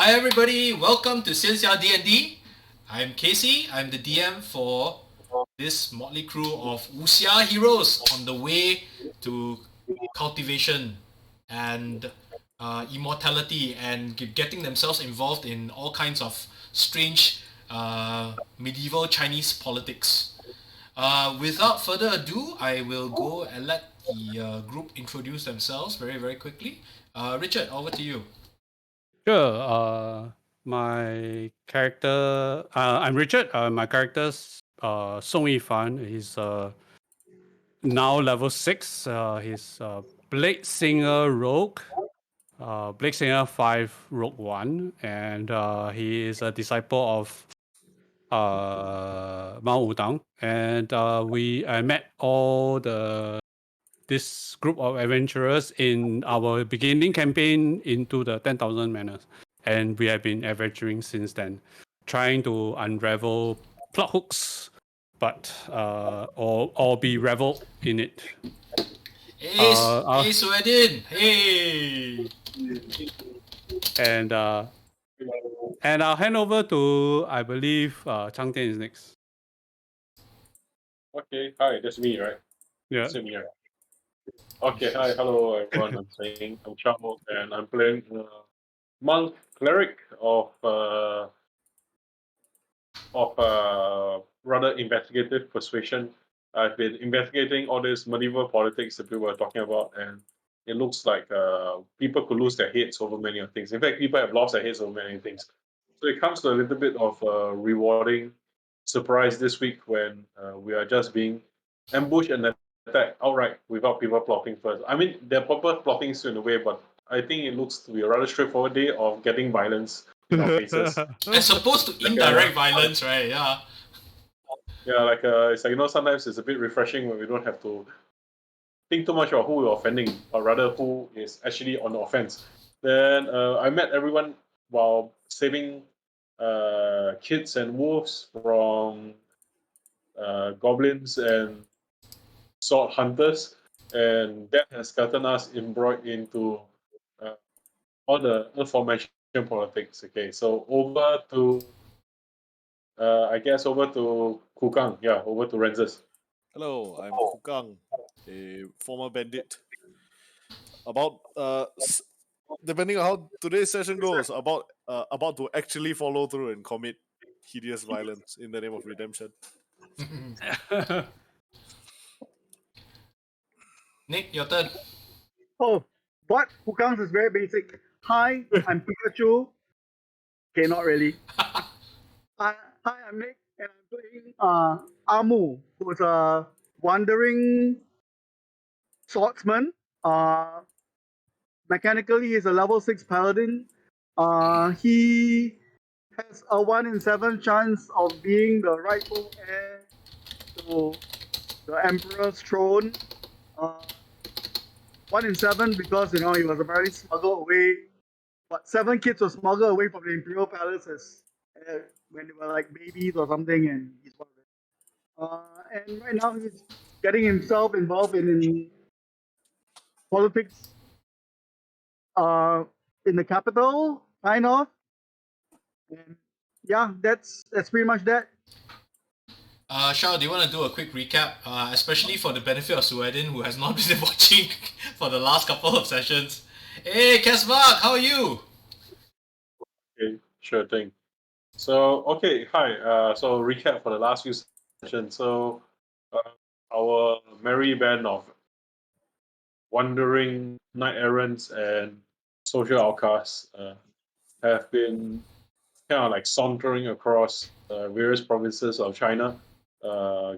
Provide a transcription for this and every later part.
Hi everybody, welcome to Xianxia DnD. I'm Casey, I'm the DM for this motley crew of wuxia heroes on the way to cultivation and immortality and getting themselves involved in all kinds of strange medieval Chinese politics. Without further ado, I will go and let the group introduce themselves very quickly. Richard, over to you. Sure. My character, I'm Richard. My character's Song Yifan. He's now level 6. He's Bladesinger Rogue, Bladesinger 5 Rogue 1, and he is a disciple of Wudang. And I met this group of adventurers in our beginning campaign into the 10,000 Manners. And we have been adventuring since then, trying to unravel plot hooks, but or be reveled in it. Hey, hey Sweden! Hey! And I'll hand over to, I believe, Cang Tian is next. Okay, hi, that's me, right? Yeah. Same here. Okay, hi, hello everyone. I'm Shao Han, and I'm playing monk cleric of rather investigative persuasion. I've been investigating all this medieval politics that people are talking about, and it looks like people could lose their heads over many things. In fact, people have lost their heads over many things. So it comes to a little bit of a rewarding surprise this week when we are just being ambushed and attacked outright without people plotting first. I mean, they're proper plotting still in a way, but I think it looks to be a rather straightforward day of getting violence in our faces. As opposed to indirect violence, right? Yeah. Yeah, it's like sometimes it's a bit refreshing when we don't have to think too much about who we're offending, but rather who is actually on the offense. Then I met everyone while saving kids and wolves from goblins and sword hunters, and that has gotten us embroiled into all the aforementioned politics. Okay, so over to over to Kukang. Yeah, over to Renzus. Hello, I'm Wudang, a former bandit. Depending on how today's session goes, about to actually follow through and commit hideous violence in the name of redemption. Nick, your turn. Oh, what? Wukang's is very basic. Hi, I'm Pikachu. Okay, not really. Hi, I'm Nick, and I'm playing Amu, who's a wandering swordsman. Mechanically, he's a level 6 paladin. He has a 1 in 7 chance of being the rightful heir to the Emperor's throne. 1 in 7 because he was apparently smuggled away. 7 kids were smuggled away from the Imperial Palaces when they were like babies or something, and he's one of them. And right now he's getting himself involved in politics in the capital, kind of. And yeah, that's pretty much that. Shao, do you want to do a quick recap, especially for the benefit of Sweden, who has not been watching for the last couple of sessions? Hey, Kasmark, how are you? Okay, sure thing. So, okay, hi. So, recap for the last few sessions. So, our merry band of wandering knight errants and social outcasts have been kind of like sauntering across various provinces of China,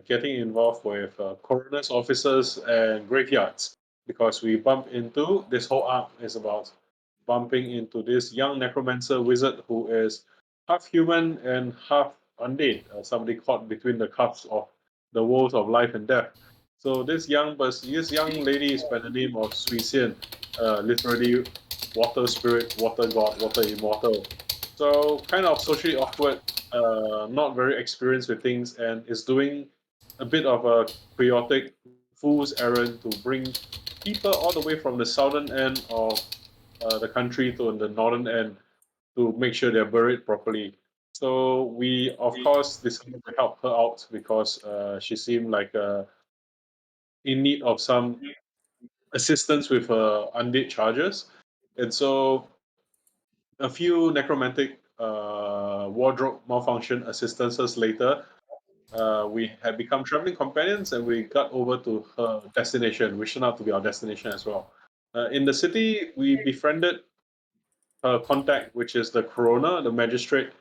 getting involved with coroner's officers and graveyards, because we bump into this whole arc is about bumping into this young necromancer wizard who is half human and half undead, somebody caught between the cuffs of the woes of life and death. So this young lady is by the name of Sui Xian, literally water spirit, water god, water immortal. So kind of socially awkward, not very experienced with things, and is doing a bit of a chaotic fool's errand to bring people all the way from the southern end of the country to the northern end to make sure they're buried properly. So we, of course, decided to help her out because she seemed like in need of some assistance with her undead charges. And so a few necromantic wardrobe malfunction assistances later, we had become traveling companions and we got over to her destination, which turned out to be our destination as well. In the city, we befriended her contact, which is the coroner, the magistrate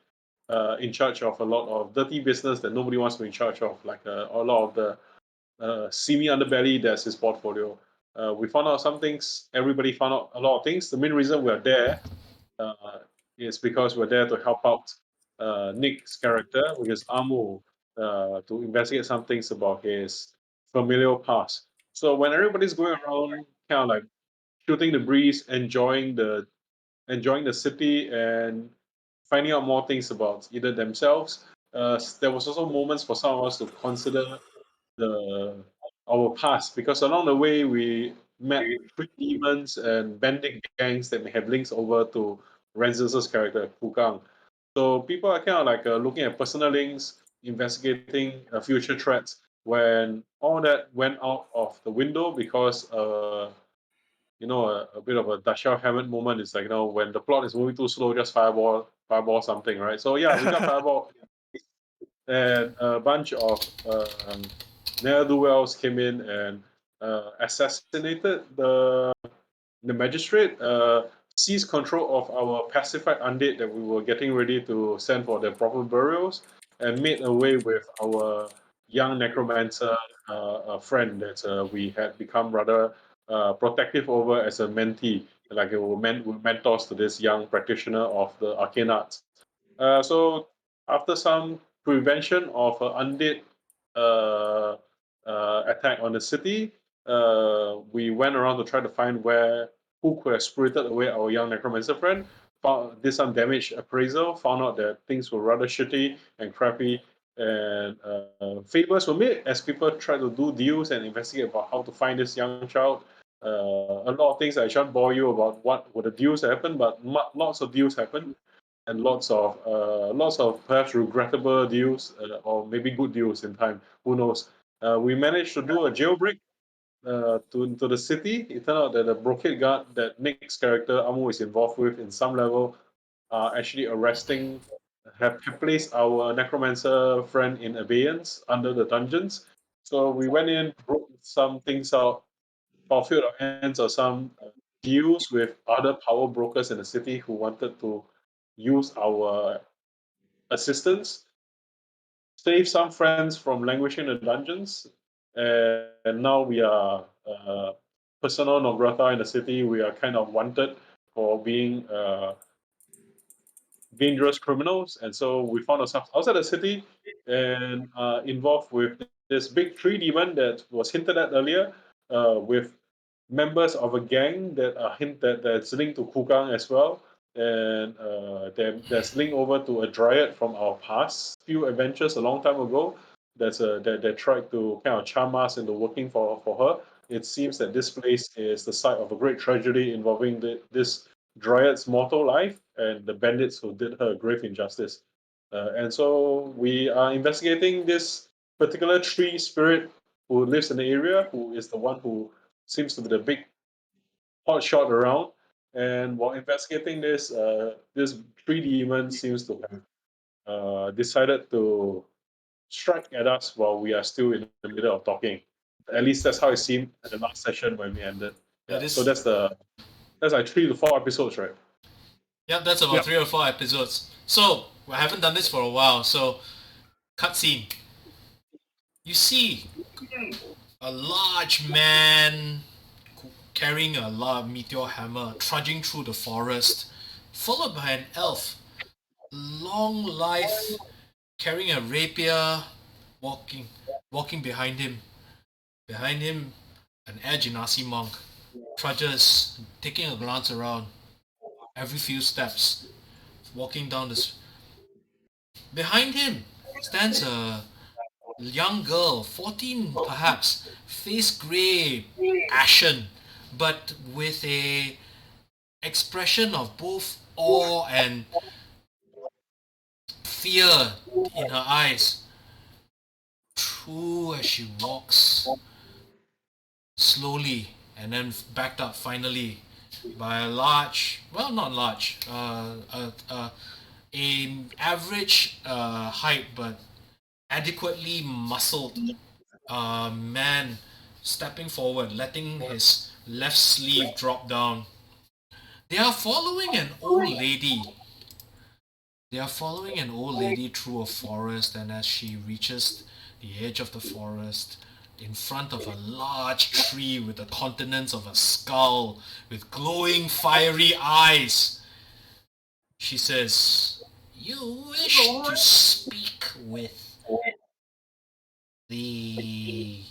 in charge of a lot of dirty business that nobody wants to be in charge of, like a lot of the seamy underbelly. That's his portfolio. We found out some things. Everybody found out a lot of things. The main reason we're there is because we're there to help out Nick's character, which is Amu, to investigate some things about his familial past. So when everybody's going around, kind of like shooting the breeze, enjoying the city, and finding out more things about either themselves, there was also moments for some of us to consider our past, because along the way we met three demons and bandit gangs that may have links over to Renzus' character Wudang. So people are kind of like looking at personal links, investigating future threats. When all that went out of the window because a bit of a Dashaw Hammond moment is like, when the plot is moving too slow, just fireball something, right? So yeah, we got fireball, and a bunch of ne'er-do-wells came in and assassinated the magistrate, seized control of our pacified undead that we were getting ready to send for their proper burials, and made away with our young necromancer friend that we had become rather protective over as a mentee, like we were mentors to this young practitioner of the arcane arts. So after some prevention of an undead uh, attack on the city, we went around to try to find who could have spirited away our young necromancer friend. Did some damage appraisal, found out that things were rather shitty and crappy, and favors were made as people tried to do deals and investigate about how to find this young child. A lot of things I shan't bore you about what were the deals that happened, but lots of deals happened, and lots of perhaps regrettable deals, or maybe good deals in time. Who knows? We managed to do a jailbreak to the city. It turned out that the brocade guard that Nick's character Amu is involved with in some level are actually have placed our necromancer friend in abeyance under the dungeons. So we went in, broke some things out, fulfilled our ends of some deals with other power brokers in the city who wanted to use our assistance, save some friends from languishing in the dungeons, and now we are persona non grata in the city. We are kind of wanted for being dangerous criminals, and so we found ourselves outside the city and involved with this big tree demon that was hinted at earlier, with members of a gang that are that's linked to Kugang as well, and there's linked over to a dryad from our past few adventures a long time ago. That tried to kind of charm us into working for her. It seems that this place is the site of a great tragedy involving this dryad's mortal life and the bandits who did her grave injustice. And so we are investigating this particular tree spirit who lives in the area, who is the one who seems to be the big hot shot around. And while investigating this tree demon seems to have decided to strike at us while we are still in the middle of talking. At least that's how it seemed at the last session when we ended. So that's like 3 to 4 episodes, right? Yep, that's about 3 or 4 episodes. So we haven't done this for a while. So cutscene. You see a large man carrying a large meteor hammer trudging through the forest, followed by an elf, long life, carrying a rapier, walking behind him. Behind him, an Genasi monk trudges, taking a glance around every few steps, walking down this. Behind him stands a young girl, 14 perhaps, face grey, ashen, but with a expression of both awe and fear in her eyes. True as she walks slowly and then backed up finally by a large, well, not large, a average height but adequately muscled man stepping forward, letting his left sleeve drop down. They are following an old lady. They are following an old lady through a forest, and as she reaches the edge of the forest, in front of a large tree with the countenance of a skull with glowing fiery eyes, she says, "You wish to speak with the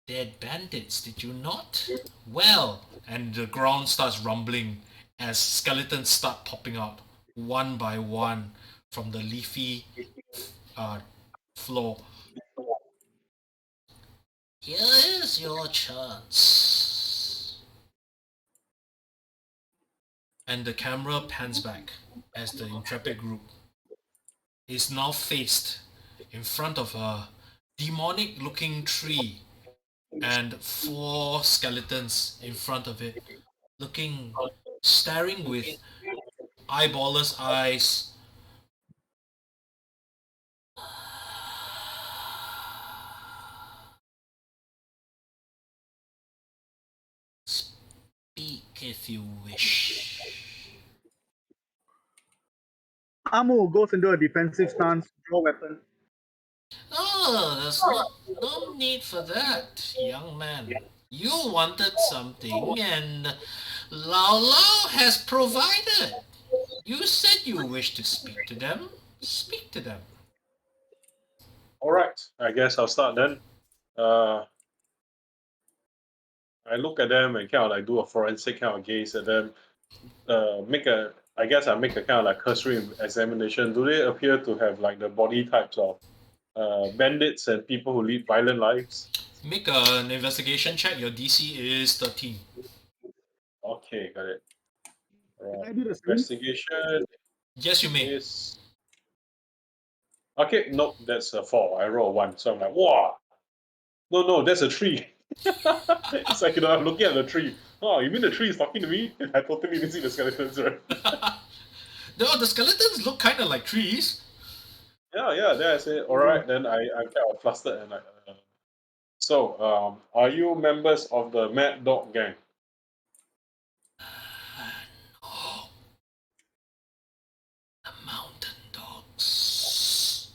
dead bandits, did you not? Well," and the ground starts rumbling as skeletons start popping out one by one from the leafy floor. "Here is your chance." And the camera pans back as the intrepid group is now faced in front of a demonic looking tree and 4 skeletons in front of it, staring with eyeballess eyes. Speak if you wish. Amu goes into a defensive stance, draw weapon. Oh, there's no need for that, young man. You wanted something and Lao Lao has provided. You said you wish to speak to them. Speak to them. Alright, I guess I'll start then. I look at them and kind of like do a forensic kind of gaze at them. I make a kind of like cursory examination. Do they appear to have like the body types of bandits and people who lead violent lives? Make an investigation check. Your DC is 13. Okay, got it. Can I do the same? Investigation Yes, you may. is okay. Nope, that's a 4. I roll a 1, so I'm like, wow. No, that's a 3. It's like, I'm looking at the tree. Oh, you mean the tree is talking to me? I totally didn't see the skeletons, right? No, the skeletons look kind of like trees. Yeah. Then I say, all right. Then I'm kind of flustered and like. So, are you members of the Mad Dog Gang? No. The mountain dogs.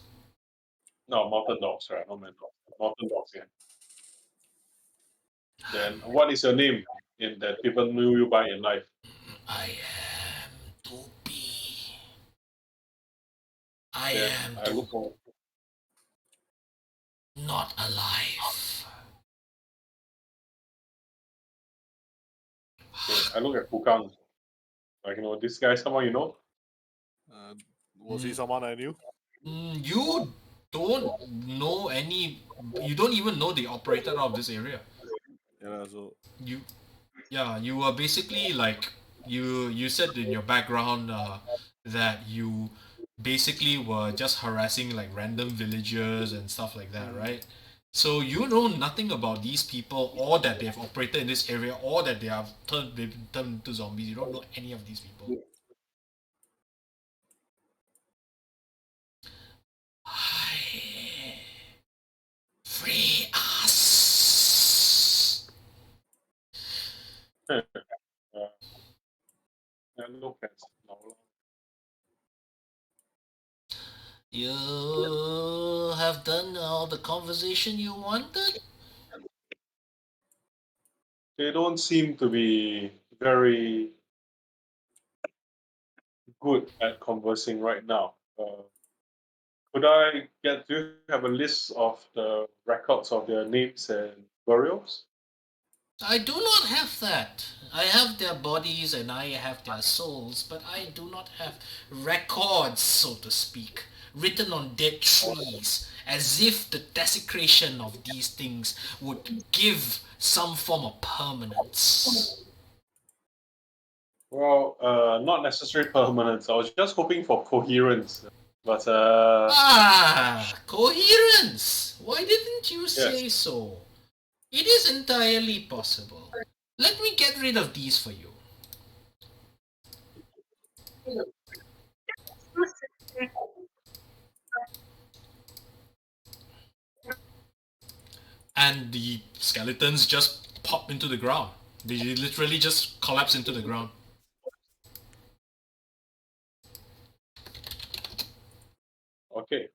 No, Mountain Dogs, right? No Mad Dogs. Mountain Dogs Gang. Then, what is your name in that people knew you by in life? I am Topi. I Then am I look for. not alive. Okay, I look at Pukang. Like, this guy, someone you know? Was he someone I knew? You don't know any. You don't even know the operator of this area. Yeah, so You were basically like you said in your background that you basically were just harassing like random villagers and stuff like that, right? So you know nothing about these people, or that they've operated in this area, or that they've been turned into zombies. You don't know any of these people. Free us. I look at Laola. You have done all the conversation you wanted? They don't seem to be very good at conversing right now. Could I do you have a list of the records of their names and burials? I do not have that. I have their bodies and I have their souls, but I do not have records, so to speak, written on dead trees, as if the desecration of these things would give some form of permanence. Well, not necessarily permanence. I was just hoping for coherence. But coherence! Why didn't you say so? It is entirely possible. Let me get rid of these for you. And the skeletons just pop into the ground. They literally just collapse into the ground. okay.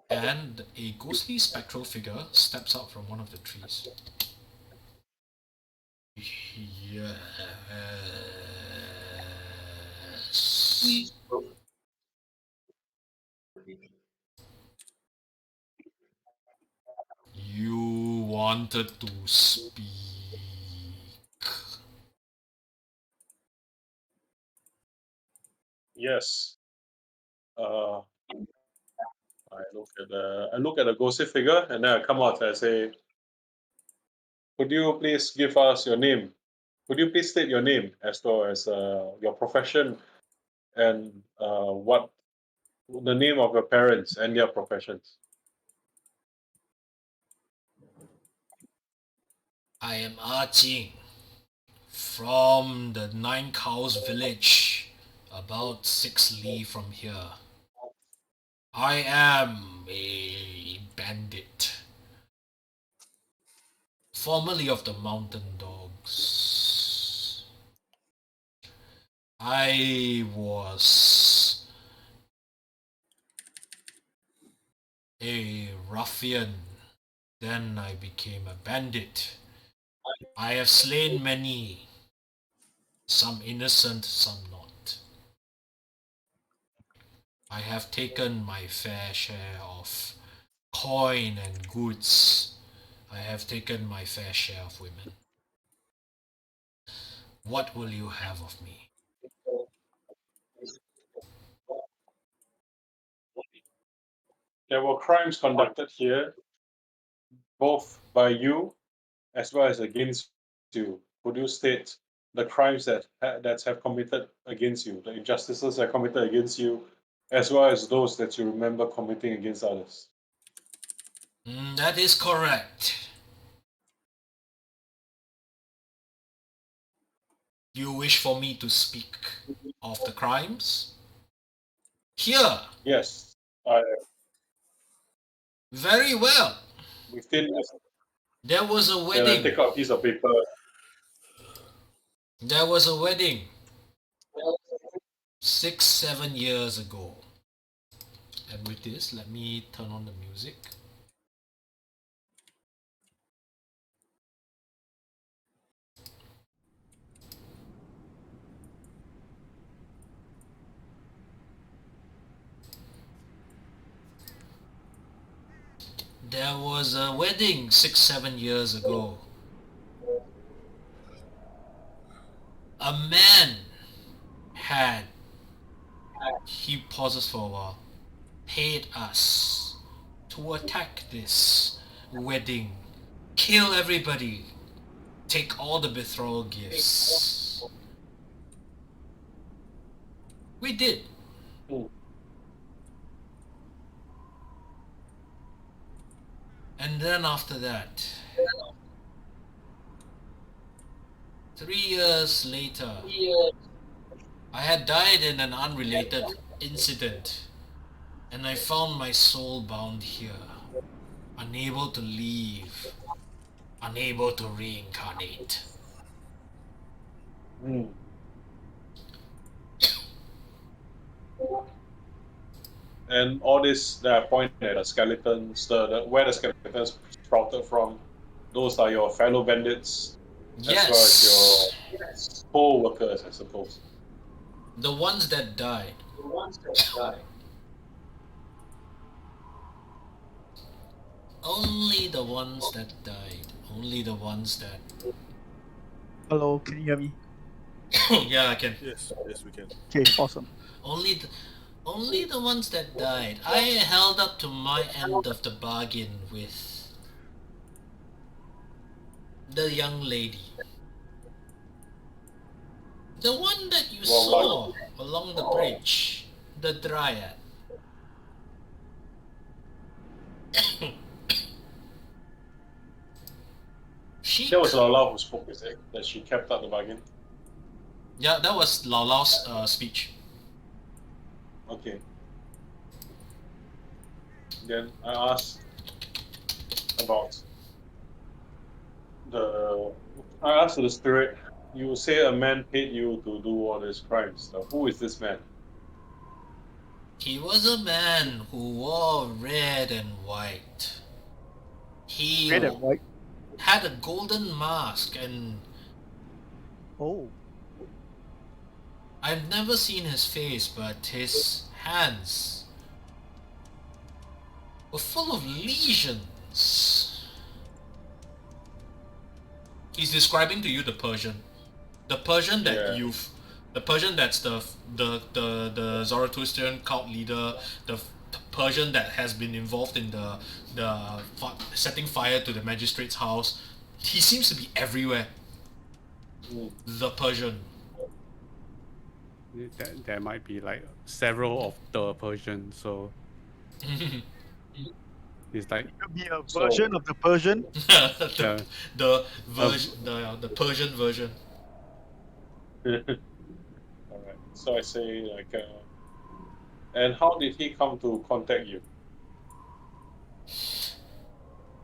And a ghostly spectral figure steps out from one of the trees. Yes. You wanted to speak. Yes. I look at the ghostly figure and then I come out and I say, could you please give us your name? Could you please state your name as well as your profession and what the name of your parents and their professions? I am Jing from the Nine Cows village, about 6 li from here. I am a bandit, formerly of the Mountain Dogs. I was a ruffian, then I became a bandit. I have slain many, some innocent, some not. I have taken my fair share of coin and goods. I have taken my fair share of women. What will you have of me? There were crimes conducted here, both by you as well as against you. Could you state the crimes that have committed against you, the injustices that committed against you, as well as those that you remember committing against others? That is correct. You wish for me to speak of the crimes? Here. Yes. Very well. Within. There was a Then I wedding. take out a piece of paper. There was a wedding 6, 7 years ago. And with this, let me turn on the music. There was a wedding 6, 7 years ago. A man he pauses for a while, paid us to attack this wedding, kill everybody, take all the betrothal gifts. We did. And then after that, 3 years later, I had died in an unrelated incident, and I found my soul bound here, unable to leave, unable to reincarnate. And all this that I pointed at the skeletons, where the skeletons sprouted from, those are your fellow bandits, Yes. as well as your co-workers, I suppose. The ones that died. Only the ones that died. Only the ones that... Hello, can you hear me? Yeah, I can. Yes, we can. Okay, awesome. Only the ones that died. I held up to my end of the bargain with the young lady. The one that you Well, saw along the bridge. The Dryad. She That was Lala who spoke, is it? That she kept up the bargain? Yeah, that was Lao Lao's speech. Okay. Then I asked about the spirit. You say a man paid you to do all these crimes. Now, who is this man? He was a man who wore red and white. He Red and white. had a golden mask, and Oh. I've never seen his face, but his hands were full of lesions. He's describing to you the Persian. The Persian that Yeah. the Persian that's the Zoroastrian cult leader, the Persian that has been involved in the setting fire to the magistrate's house. He seems to be everywhere. Mm. The Persian. There might be like several of the Persian, so it's like Could be a So- version of the Persian. yeah. the Persian version. Alright. So I say like, and how did he come to contact you?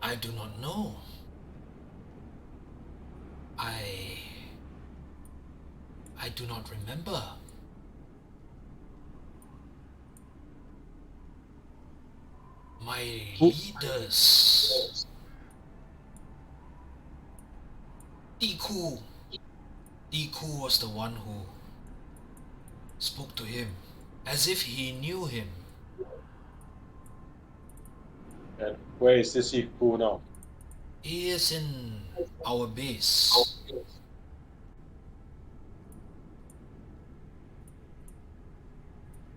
I do not know. I do not remember. My leaders. Diku. Diku was the one who spoke to him as if he knew him. And where is this Iku now? He is in our base.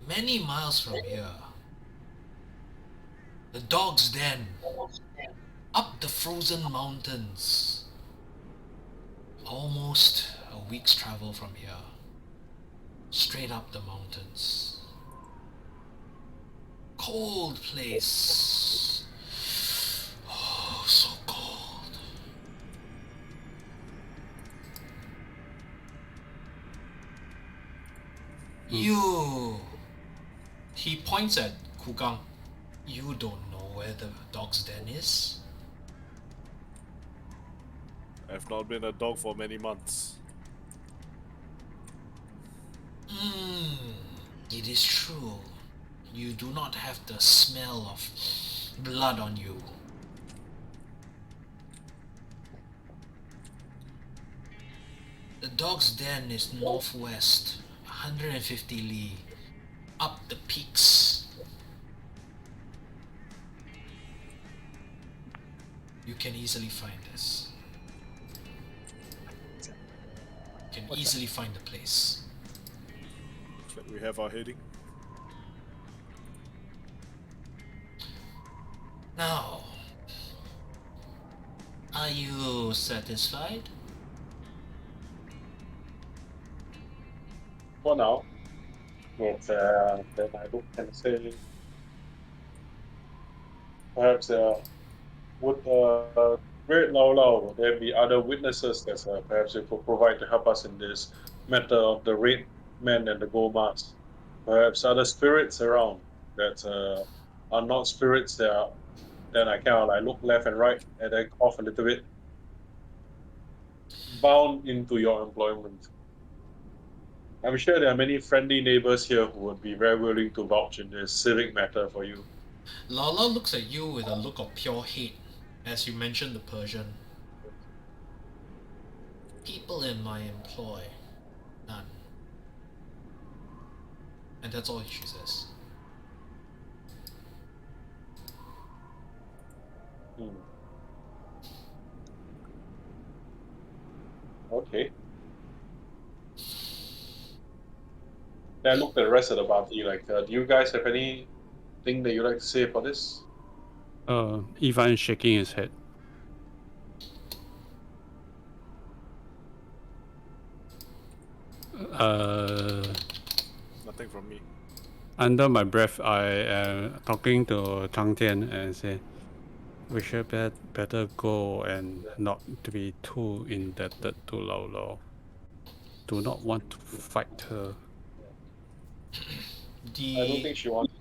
Many miles from here. The dog's den. Up the frozen mountains. Almost a week's travel from here. Straight up the mountains. Cold place. Oh, so cold. You. He points at Kugang. You don't know where the dog's den is? I've not been a dog for many months. It is true. You do not have the smell of blood on you. The dog's den is northwest, 150 li, up the peaks. You can easily find this. You can easily find the place. Can we have our heading? Now, are you satisfied? For now. But then I look and say, perhaps would Great Lao Lao, there be other witnesses that perhaps you could provide to help us in this matter of the red man and the gold mask? Perhaps other spirits around that are not spirits that are, then I kind of like look left and right and then cough a little bit. Bound into your employment. I'm sure there are many friendly neighbors here who would be very willing to vouch in this civic matter for you. Lala looks at you with a look of pure hate as you mention the Persian. People in my employ. None. And that's all she says. Okay. Then I looked at the rest of the party, like, do you guys have anything that you'd like to say for this? Yifan shaking his head. Nothing from me. Under my breath, I am talking to Cang Tian and say, we should better go and not to be too indebted to Lao Lao. Do not want to fight her. I don't think she wants.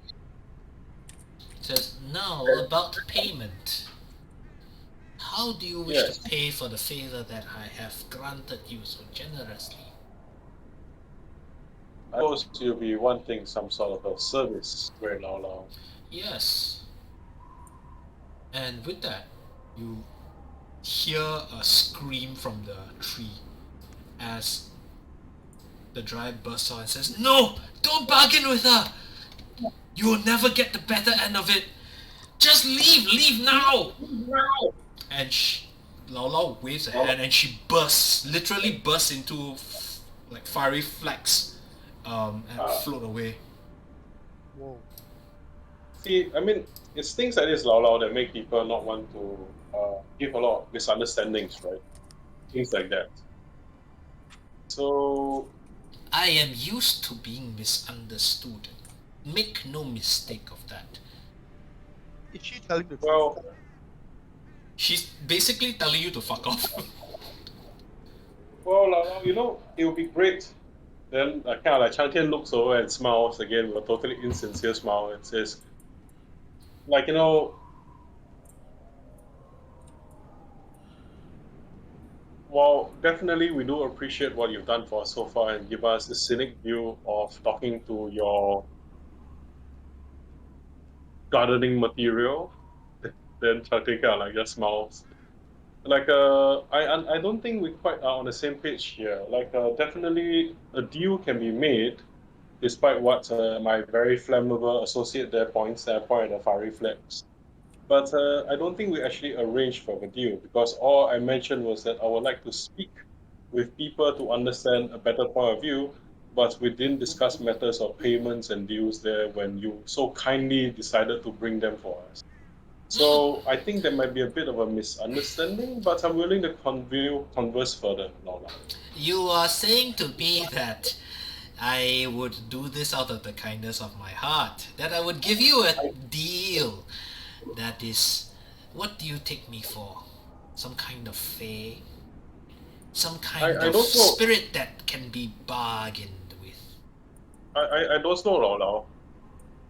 Says now about payment. How do you wish Yes. to pay for the favor that I have granted you so generously? I suppose you'll be wanting some sort of a service, Great Lao Lao. Yes. And with that, you hear a scream from the tree as the drive bursts out and says, "No! Don't bargain with her! You will never get the better end of it! Just leave! Leave now!" And Lao Lao waves a hand and she literally bursts into like fiery flags and float away. Whoa. See, I mean, it's things like this, Lao Lao, that make people not want to give a lot of misunderstandings, right? Things like that. So, I am used to being misunderstood. Make no mistake of that. Is she telling the truth? well, She's basically telling you to fuck off. Lao Lao, it would be great. Then, kind of like Cang Tian looks over and smiles again with a totally insincere smile and says, well, definitely we do appreciate what you've done for us so far and give us the cynic view of talking to your gardening material. Then Cang Tian kind of like just smiles. I don't think we quite are on the same page here. Definitely a deal can be made, despite what my very flammable associate there points at the fiery flags. But I don't think we actually arranged for the deal, because all I mentioned was that I would like to speak with people to understand a better point of view, but we didn't discuss matters of payments and deals there when you so kindly decided to bring them for us. So I think there might be a bit of a misunderstanding, but I'm willing to converse further, Lola. You are saying to me that I would do this out of the kindness of my heart. That I would give you a deal. That is, what do you take me for? Some kind of fae? Some kind I of don't know. spirit that can be bargained with? I don't know, Lola.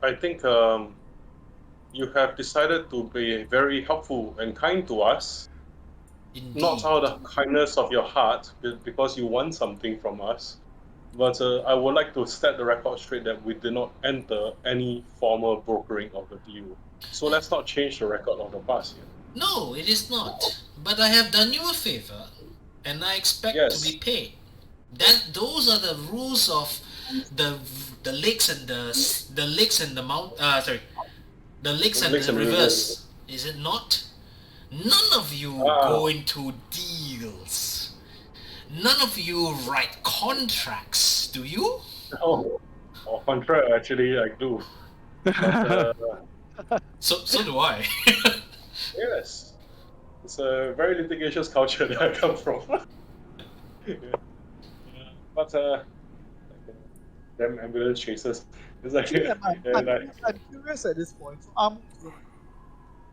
I think you have decided to be very helpful and kind to us, Indeed. not out of the kindness of your heart, because you want something from us. But I would like to set the record straight that we did not enter any formal brokering of the deal. So let's not change the record of the past here. No, it is not. But I have done you a favor, and I expect Yes. to be paid. Those are the rules of the lakes and the lakes and the the lakes and the rivers. Is it not? None of you go into deals. None of you write contracts, do you? Oh, on contrary, actually, I do. But, So do I. yes, it's a very litigious culture that I come from. Yeah. But them ambulance chasers. It's like, Actually, yeah, I'm curious at this point. So I'm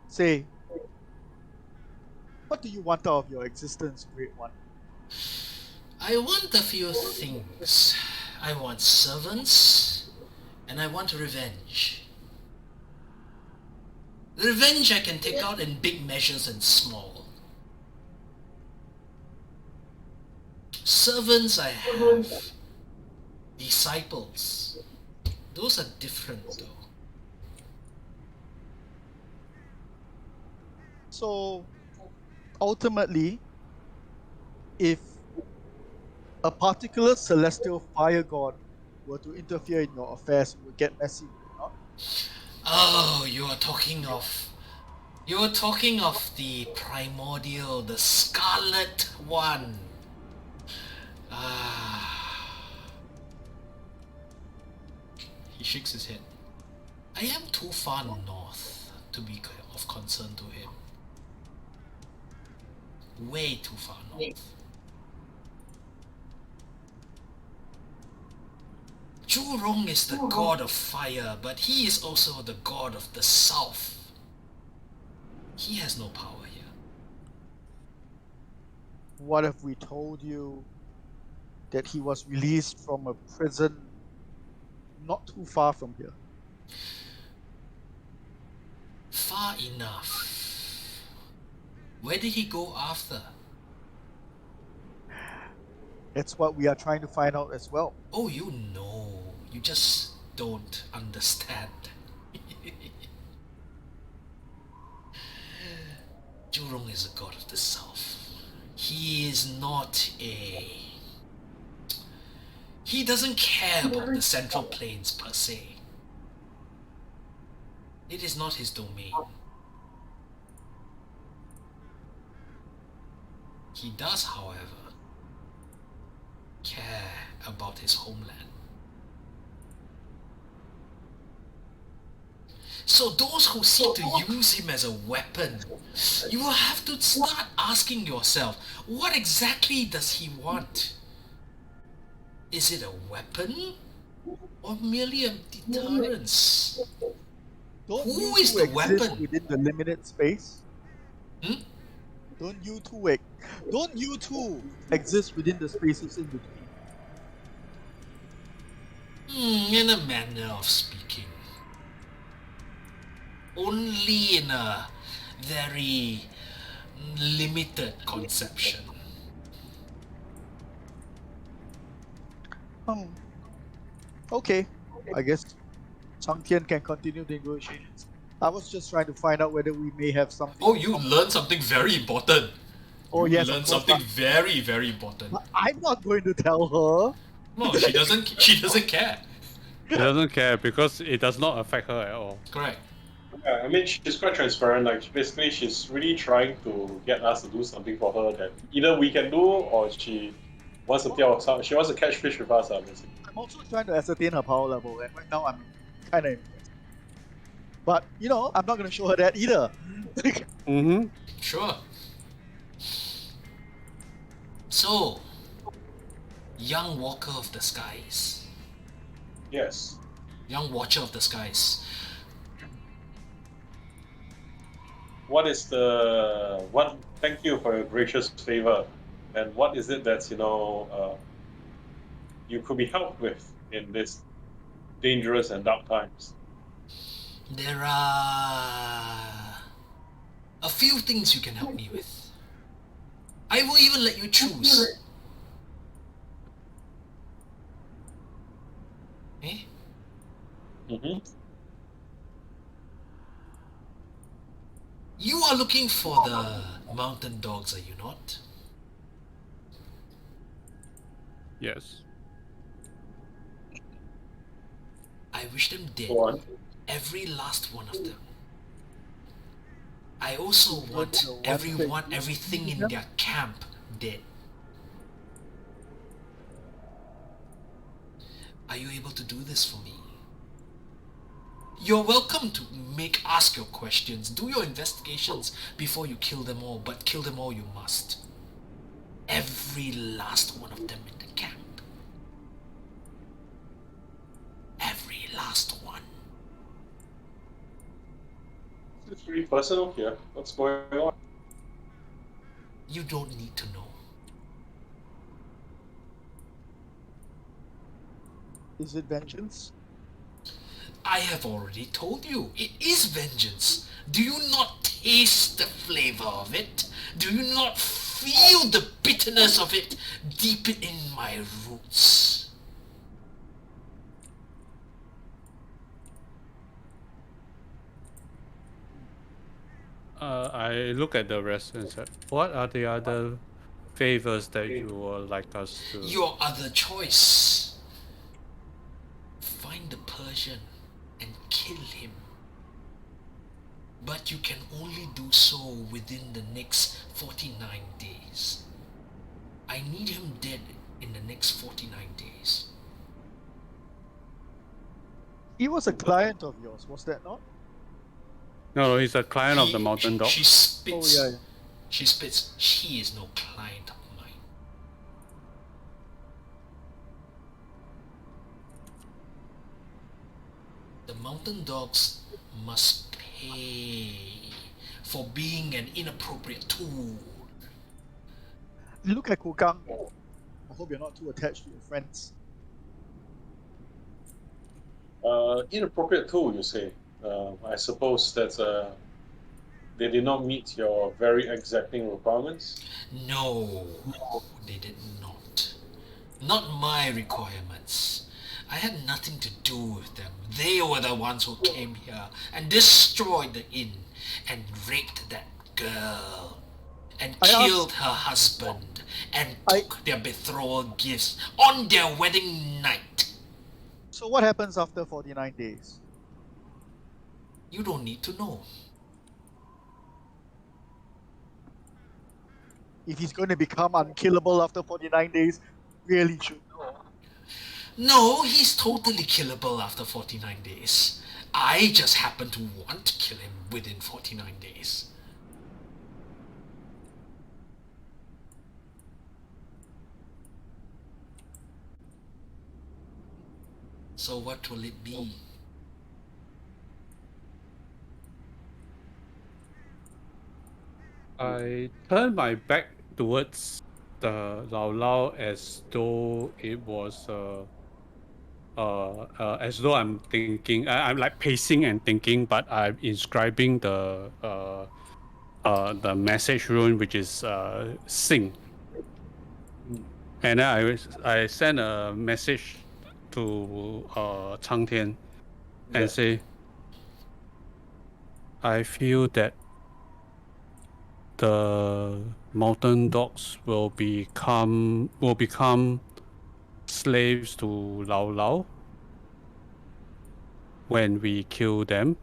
say, what do you want out of your existence, Great One? I want a few things. I want servants, and I want revenge. Revenge I can take out in big measures and small. Servants I have. Disciples. Those are different though. So, ultimately, if a particular celestial fire god were to interfere in your affairs, it would get messy, would it not? Oh, you are talking of the primordial, the Scarlet One. He shakes his head. I am too far north to be of concern to him. Way too far north. Zhurong is the god of fire, but he is also the god of the south. He has no power here. What if we told you that he was released from a prison not too far from here? Far enough. Where did he go after? That's what we are trying to find out as well. Oh, you know. You just don't understand. Zhurong is a god of the south. He is not a... He doesn't care about the Central Plains per se. It is not his domain. He does, however, care about his homeland. So those who seek to use him as a weapon, you will have to start asking yourself, what exactly does he want? Is it a weapon or merely a deterrence? Don't Who you is two the exist weapon? within the limited space? Hmm? Don't you two exist within the spaces in between? In a manner of speaking. Only in a very limited conception. Okay. I guess Cang Tian can continue the negotiations. I was just trying to find out whether we may have something. Oh, you learned something very important. Oh, You yes, of learned course, something but- very, very important. I'm not going to tell her. No, she doesn't. She doesn't care. He doesn't care because it does not affect her at all. Correct. Yeah, I mean, she's quite transparent. Like, basically, she's really trying to get us to do something for her that either we can do or she wants to tell us. She wants to catch fish with us, basically. I'm also trying to ascertain her power level, and right now I'm kind of impressed. But, you know, I'm not going to show her that either. Mm-hmm. Sure. So, young walker of the skies, Yes. young watcher of the skies. What is the what? Thank you for your gracious favor. And what is it that's you could be helped with in this dangerous and dark times? There are a few things you can help me with. I will even let you choose. Eh? Mm-hmm. You are looking for the mountain dogs, are you not? Yes. I wish them dead. Go on. Every last one of them. I also want everything in their camp dead. Are you able to do this for me? You're welcome to ask your questions, do your investigations before you kill them all, but kill them all you must. Every last one of them in the camp. Every last one. It's pretty personal here. What's going on? You don't need to know. Is it vengeance? I have already told you, it is vengeance. Do you not taste the flavor of it? Do you not feel the bitterness of it deep in my roots? I look at the rest and said, what are the other favors that you would like us to... Your other choice. Find the Persian and kill him. But you can only do so within the next 49 days. I need him dead in the next 49 days. He was a client of yours, was that not? No, he's a client of the mountain dog. She spits. Oh, yeah. She spits. She is no client of mine. mountain dogs must pay for being an inappropriate tool. Look at Kokang. I hope you're not too attached to your friends. Inappropriate tool, you say? I suppose that they did not meet your very exacting requirements. No, they did not. Not my requirements. I had nothing to do with them. They were the ones who came here and destroyed the inn and raped that girl and I killed her husband and took their betrothal gifts on their wedding night. So what happens after 49 days? You don't need to know. If he's going to become unkillable after 49 days, really should know. No, he's totally killable after 49 days. I just happen to want to kill him within 49 days. So what will it be? I turn my back towards the Lao Lao as though it was as though I'm thinking. I'm like pacing and thinking, but I'm inscribing the message rune, which is sing. And then I send a message to Cang Tian and say, I feel that the mountain dogs will become slaves to Lao Lao when we kill them,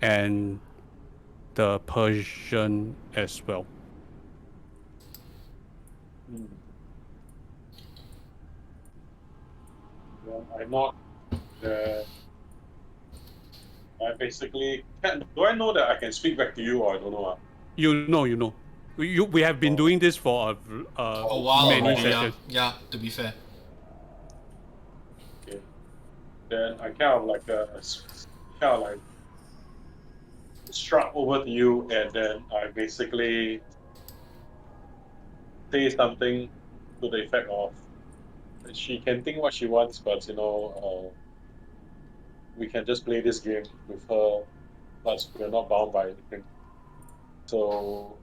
and the Persian as well. Well, I'm not. I basically do I know that I can speak back to you, or I don't know? You know. We have been doing this for A while many already, sessions. yeah, to be fair. Okay. Then I kind of struck over to you, and then I basically say something to the effect of, she can think what she wants, but we can just play this game with her, but we're not bound by anything. So,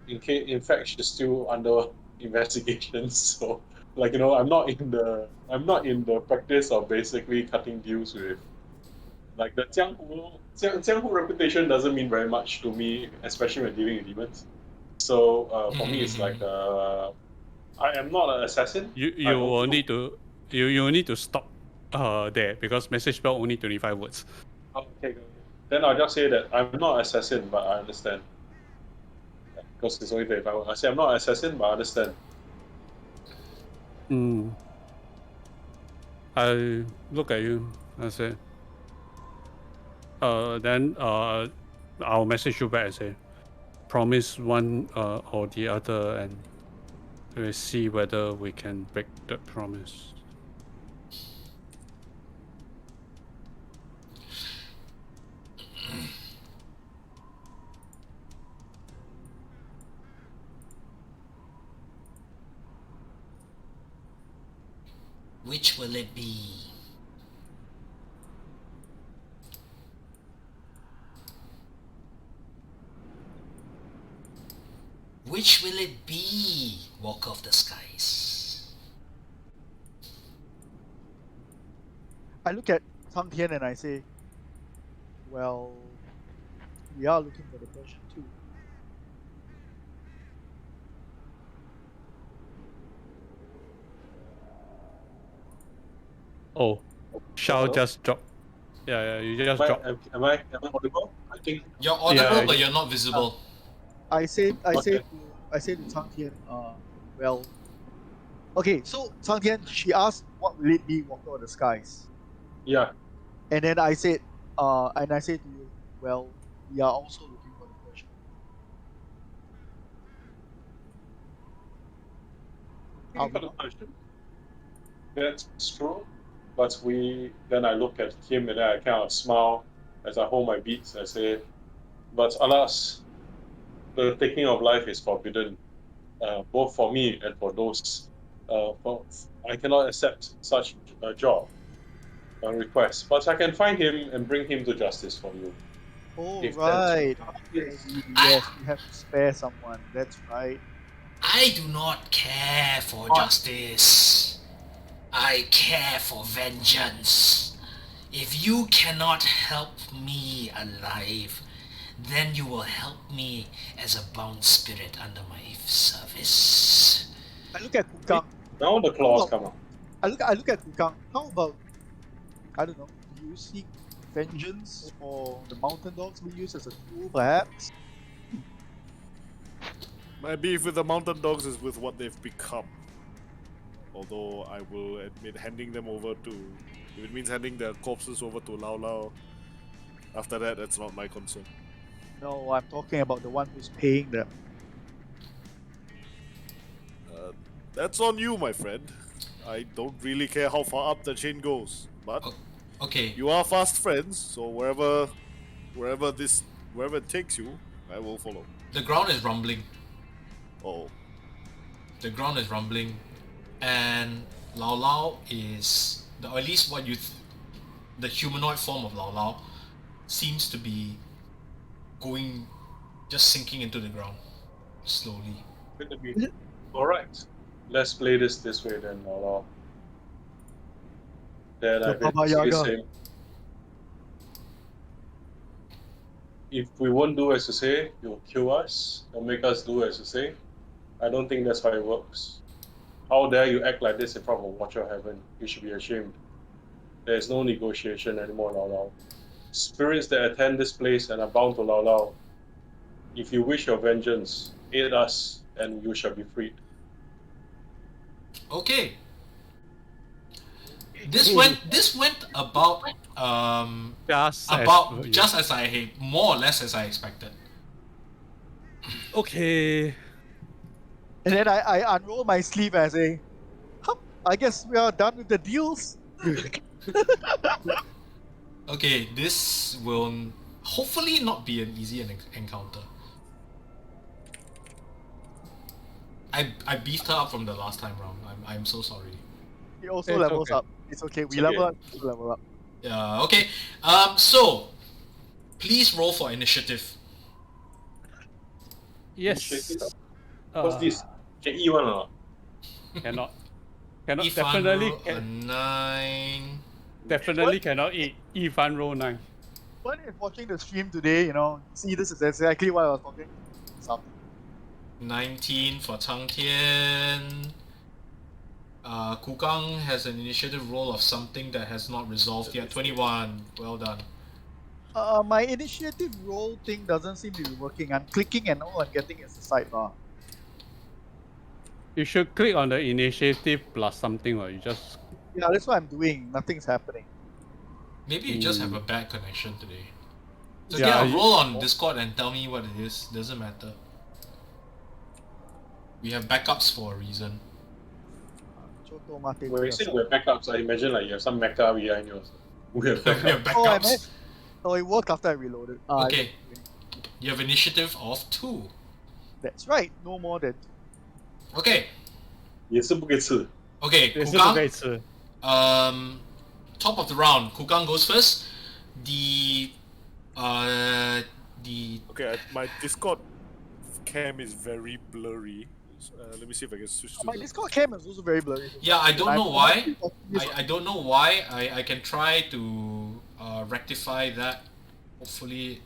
in fact, she's still under investigation. So, I'm not in the practice of basically cutting deals with, like, the Jianghu reputation doesn't mean very much to me, especially when dealing with demons. So, for me, it's like I am not an assassin. You will need to stop there, because message spell only 25 words. Okay. Then I'll just say that I'm not an assassin, but I understand. Because it's only 25 words. I say I'm not an assassin, but I understand. I look at you. I say, then I'll message you back and say, promise one or the other, and we'll see whether we can break the promise. Which will it be? Which will it be, Walker of the Skies? I look at Cang Tian and I say, well, we are looking for the Persian too. Oh, Shao just dropped. Yeah, you just dropped. Am I audible? I think You're audible, Yeah, but you're not visible. I say Okay. to Cang Tian, well, okay, so Cang Tian, she asked what will it be, Walker of the Skies? Yeah. And then I said to you, well, we are also looking for the Persian. That's true. But then I look at him and then I kind of smile as I hold my beads. I say, but alas, the taking of life is forbidden, both for me and for those. I cannot accept such a job, a request. But I can find him and bring him to justice for you. Oh, If that's- right. Yes. Yes, we have to spare someone. That's right. I do not care for justice. I care for vengeance. If you cannot help me alive, then you will help me as a bound spirit under my service. I look at Wudang. Now the claws come out. I look at Wudang. How about, I don't know, do you seek vengeance for the mountain dogs we use as a tool, perhaps? My beef with the mountain dogs is with what they've become. Although I will admit, handing them over to, if it means handing their corpses over to Lao Lao, after that, that's not my concern. No, I'm talking about the one who's paying them. That's on you, my friend. I don't really care how far up the chain goes, but Okay. you are fast friends, so wherever it takes you, I will follow. The ground is rumbling. Oh, The ground is rumbling, and Lao Lao is, or at least what the humanoid form of Lao Lao seems to be just sinking into the ground slowly. Alright. Let's play this way then, Lala. Then The I can Baba see Yaga. him. If we won't do as you say, you'll kill us or make us do as you say. I don't think that's how it works. How dare you act like this in front of a Watcher of Heaven? You should be ashamed. There is no negotiation anymore, Lao Lao. Spirits that attend this place and are bound to Lao Lao. If you wish your vengeance, aid us and you shall be freed. Okay. This went about just as more or less as I expected. Okay. And then I unroll my sleeve and I say, "Hup, I guess we are done with the deals." Okay, this will hopefully not be an easy encounter. I beefed her up from the last time round. I'm so sorry. He also It's levels okay. up. It's okay. We It's okay. level up. We level up. Yeah. Okay. So please roll for initiative. Yes. What's this? Can eat one or not? Cannot. Yifan Definitely, roll a 9. definitely cannot eat. Yifan roll 9. But if watching the stream today, see this is exactly what I was talking about. 19 for Cang Tian. Kukang has an initiative roll of something that has not resolved yet. 21. Well done. My initiative roll thing doesn't seem to be working. I'm clicking and all I'm getting is a sidebar. You should click on the initiative plus something, or you just. Yeah, that's what I'm doing. Nothing's happening. Maybe you just have a bad connection today. So Yeah, roll on Discord and tell me what it is. Doesn't matter. We have backups for a reason. Choto mate. When you say we're backups, I imagine like you have some mecha behind you. We have We have backups. Oh, I backups. meant. Oh, it worked after I reloaded. Okay. You have initiative of 2. That's right. No more than. Okay. 也是不可以吃。 Okay, 也是不可 Kukang. 以吃。 Top of the round. Kukang goes first. The okay. My Discord cam is very blurry. Let me see if I can switch to My the... Discord cam is also very blurry. yeah, I don't know why. This I don't know why. I can try to rectify that. Hopefully,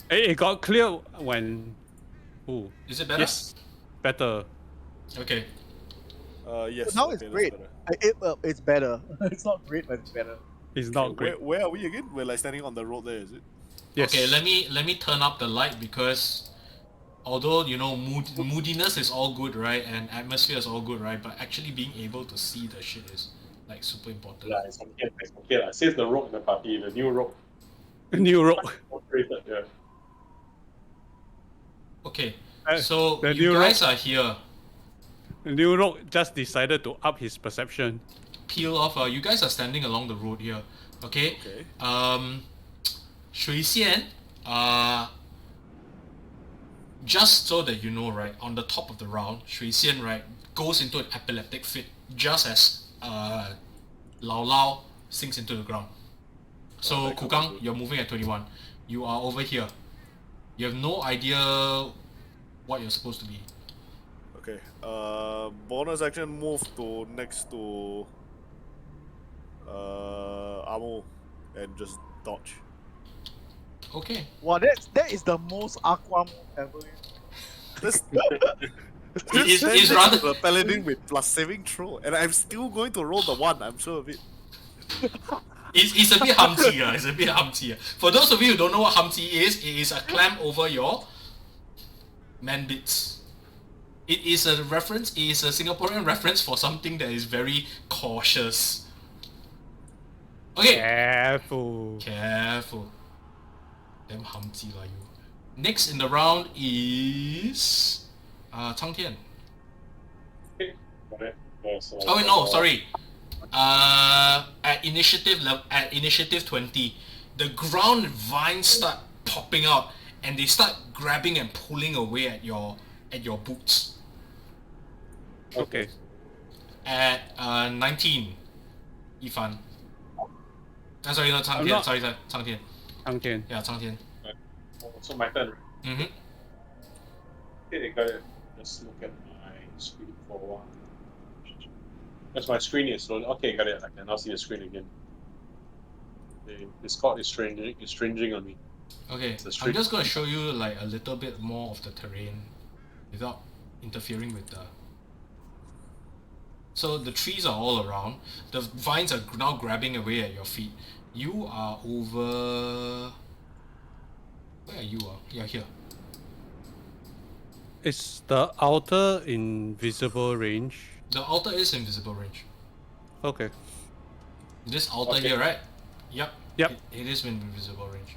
It got clear when. Ooh. is it better? Yes. Better. Okay. Yes. now okay, it's that's great. better. It's better. It's not great, but it's better. It's not great. Where are we again? We're like standing on the road there, is it? Yes. Okay. Let me turn up the light because although moodiness is all good, right, and atmosphere is all good, right, but actually being able to see the shit is like super important. Yeah, it's okay lah. Save the rogue in the party, the new rogue. New road. Operated, yeah. Okay. Uh, So the you new guys are here. New road just decided to up his perception. peel off. You guys are standing along the road here. Okay. Okay. Shui Xian, just so that you know, right, on the top of the round, Shui Xian, right, goes into an epileptic fit just as Lao Lao sinks into the ground. So Kukang, you're moving at 21. You are over here. You have no idea what you're supposed to be. Okay. Bonus action move to next to Amu and just dodge. Okay. Wow, that is the most Aqua move ever. This It's rather the Paladin with plus saving throw, and I'm still going to roll the 1, I'm sure of it. it's a bit humpty. It's a bit humpty. For those of you who don't know what humpty is, it is a clamp over your man bits. It is a reference. It is a Singaporean reference for something that is very cautious. Okay. Careful. Careful. Damn humpty lah you. Next in the round is Cang Tian. Okay. Got it. Yeah, so, Oh wait, no, sorry. At initiative 20, the ground vines start popping out and they start grabbing and pulling away at your boots. Okay. At 19, Yifan. Sorry, not Cang I'm Tian. not- Sorry, Cang Tian. Cang Tian. Yeah, Cang Tian. So my turn. Mm-hmm. Okay, got it. Let's look at my screen for a while. That's my screen is loaded. Okay, got it. I can now see the screen again. The Discord is stringing on me. Okay, It's a I'm straight- just going to show you like a little bit more of the terrain without interfering with the... So the trees are all around. The vines are now grabbing away at your feet. You are over... Where are you? You're here. Is the outer invisible range? The altar is invisible range. Okay. This altar Okay. here, right? Yep. Yep. It is in invisible range.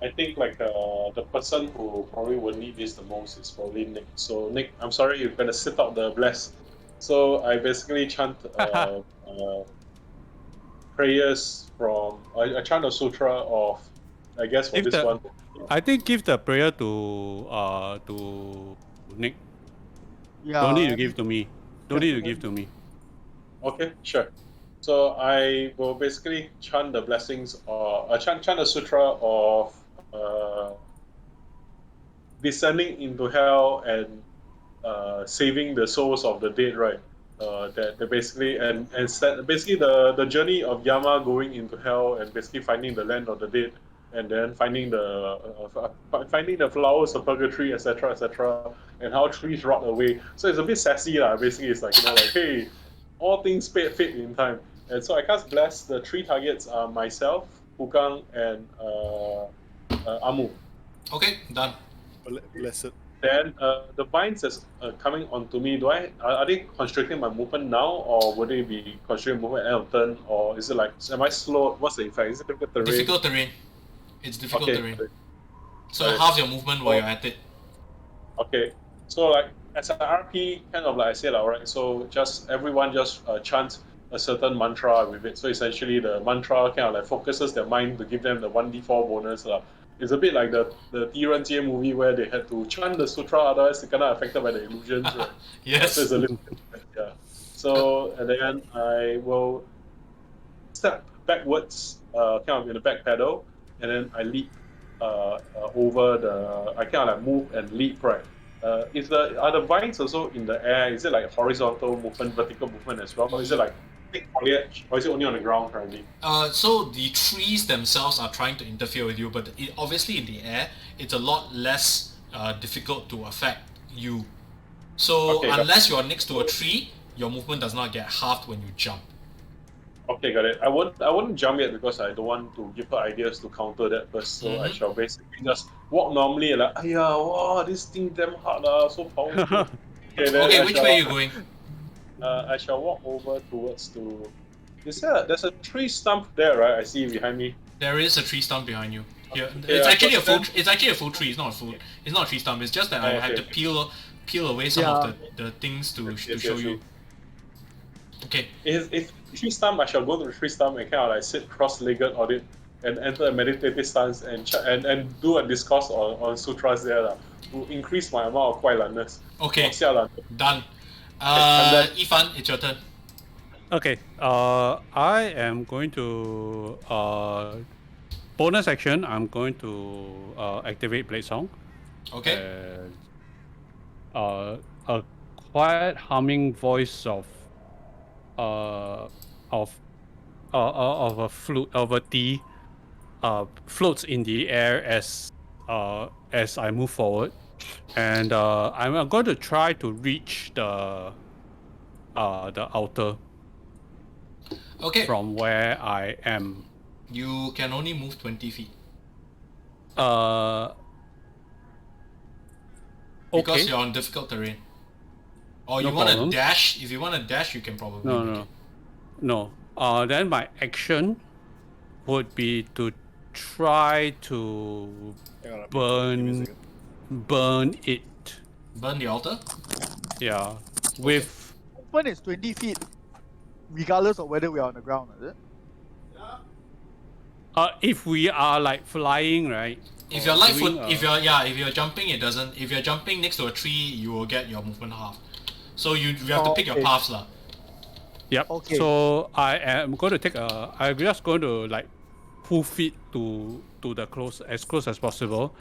I think like the person who probably would need this the most is probably Nick. So Nick, I'm sorry, you're gonna sit out the bless. So I basically chant prayers from I chant a sutra of, I guess for If this the- one. I think give the prayer to Nick. Yeah. Don't need to I give to me. Don't need to give to me. Okay, sure. So I will basically chant the blessings or chant the sutra of descending into hell and saving the souls of the dead, right? That basically basically the journey of Yama going into hell and basically finding the land of the dead and then finding the flowers of purgatory, etc., and how trees rot away. So it's a bit sassy, lah. Basically, it's like, like, hey, all things fade in time. And so I cast bless. The 3 targets are myself, Hukang, and Amu. Okay, done. Blessed. Then the vines that's coming onto me, are they constricting my movement now, or would they be constricting movement at end of turn, or is it like, am I slow? What's the effect? Is it difficult terrain? Difficult terrain. It's difficult Okay. terrain. So Right. half your movement while you're at it. Okay. So like as an RP, kind of like I said, alright. So just everyone just chant a certain mantra with it. So essentially, the mantra kind of like focuses their mind to give them the 1d4 bonus. It's a bit like the Tiranjie movie where they had to chant the sutra, otherwise they kind of affected by the illusions. Right? Yes. So it's a little bit, yeah. So and then I will step backwards, kind of in the back pedal, and then I leap over the. I kind of like move and leap, right? Are the vines also in the air? Is it like horizontal movement, vertical movement as well, or is it like thick foliage, or is it only on the ground currently? So the trees themselves are trying to interfere with you, but obviously in the air, it's a lot less difficult to affect you. So Okay, got unless you are next to a tree, your movement does not get halved when you jump. Okay, got it. I wouldn't jump yet because I don't want to give her ideas to counter that first. So I Mhm. shall basically just walk normally and like, wow, this thing damn hard, so powerful. Then Okay, I which shall- way are you going? I shall walk over towards to. There's a tree stump there, right? I see behind me. There is a tree stump behind you. Here, Okay, it's I actually a thought full. It's actually a full tree. It's not a full. It's not a tree stump. It's just that I Oh, had to okay. peel away some Yeah. of the things to Yes, show yes, you. Okay. If tree stump, I shall go to the tree stump and kind of like sit cross-legged on it and enter a meditative stance and do a discourse on sutras there to increase my amount of 快乐ness. Okay. 下懒. Done. I'm done. Yifan, it's your turn. Okay. I am going to bonus action. I'm going to activate Blade Song. Okay. And, a quiet humming voice of a flute of a tea floats in the air as I move forward, and I'm going to try to reach the altar Okay. from where I am. You can only move 20 feet. Because Okay. you're on difficult terrain. Or No you want to problem. dash? If you want to dash, you can probably No, make no, it. no. Then my action would be to try to Hang on, give me a second. burn it. Burn the altar? Yeah, with Movement is 20 feet, regardless of whether we are on the ground, is it? if we are like flying, right? If or you're light foot, doing, if you're jumping, it doesn't. If you're jumping next to a tree, you will get your movement half. So you have to pick your Okay. paths lah. Yep. Okay. So I am going to take a. I'm just going to like hoof it to the as close as possible,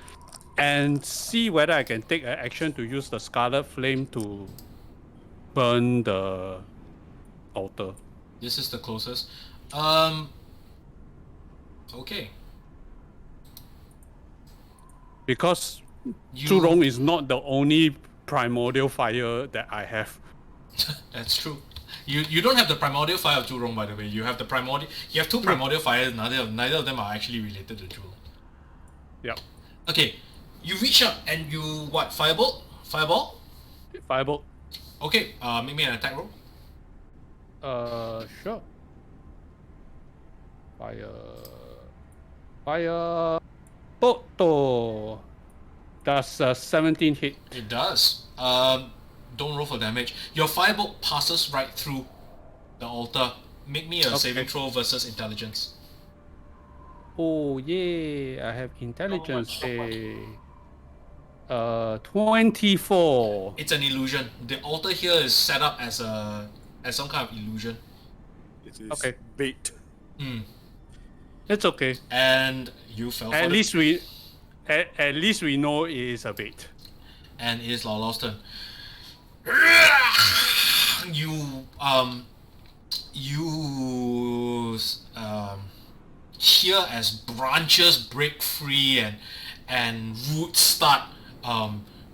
and see whether I can take an action to use the Scarlet Flame to burn the altar. This is the closest. Okay. Because You- Zhurong is not the only primordial fire that I have. That's true. You don't have the primordial fire of Zhurong, by the way. You have the primordial. You have two primordial fires. Neither of them are actually related to Zhurong. Yep. Okay. You reach up and you what? Firebolt? Fireball? Firebolt. Okay. Make me an attack roll. Sure. Fire. Toto. That's 17 hit. It does. Don't roll for damage. Your firebolt passes right through the altar. Make me a saving throw versus intelligence. Oh yeah, I have intelligence. 24. It's an illusion. The altar here is set up as some kind of illusion. It is Okay. bait. It's okay. And you fell for At it. least we know it is a bait. And it is Lao Lao's turn. You hear as branches break free and roots start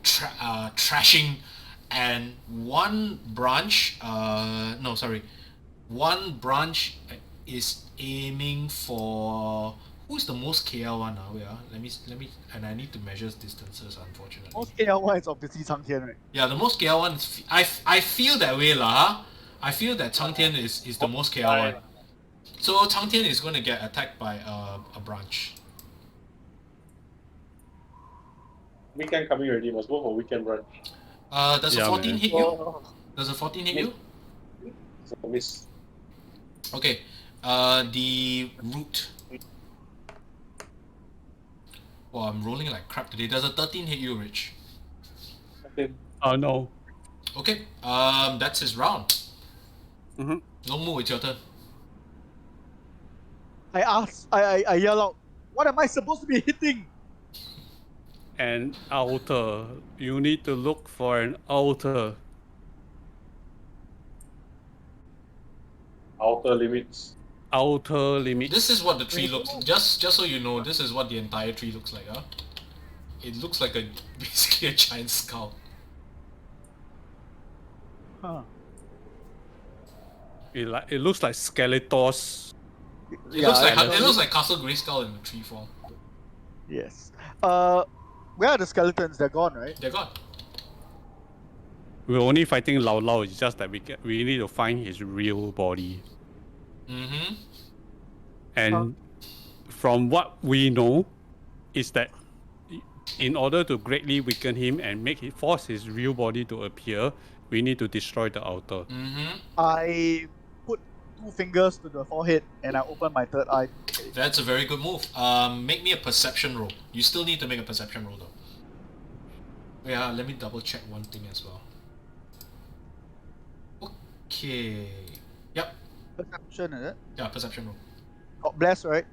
trashing, and one branch is aiming for who's the most KL one? Wait, let me, and I need to measure distances, unfortunately. Most KL1 is obviously Cang Tian, right? Yeah, the most KL one is I feel that way lah. I feel that Cang Tian is the most KL one. So Cang Tian is going to get attacked by a branch. Weekend coming already, must go for weekend run. Does a Yeah, 14 man. hit you? Does a 14 hit you? So miss. Okay. The root. Oh, I'm rolling like crap today. Does a 13 hit you, Rich? Okay. No. Okay. That's his round. Mhm. Long Mu, it's your turn. I yell out, what am I supposed to be hitting? An altar. You need to look for an altar. Outer limits. Outer limit. This is what the tree looks. Just so you know, this is what the entire tree looks like. It looks like basically a giant skull. Huh. It looks like Skeletor's. It looks like I it looks like Castle Grayskull in the tree form. Yes. Where are the skeletons? They're gone, right? They're gone. We're only fighting Lao Lao. It's just that we need to find his real body. Mm-hmm. And from what we know, is that in order to greatly weaken him and force his real body to appear, we need to destroy the altar. Mm-hmm. I 2 fingers to the forehead and I open my third eye. That's a very good move. Make me a perception roll. You still need to make a perception roll though. Yeah, let me double check one thing as well. Okay. Yep. Perception, is it? Yeah, perception roll. Got bless, right?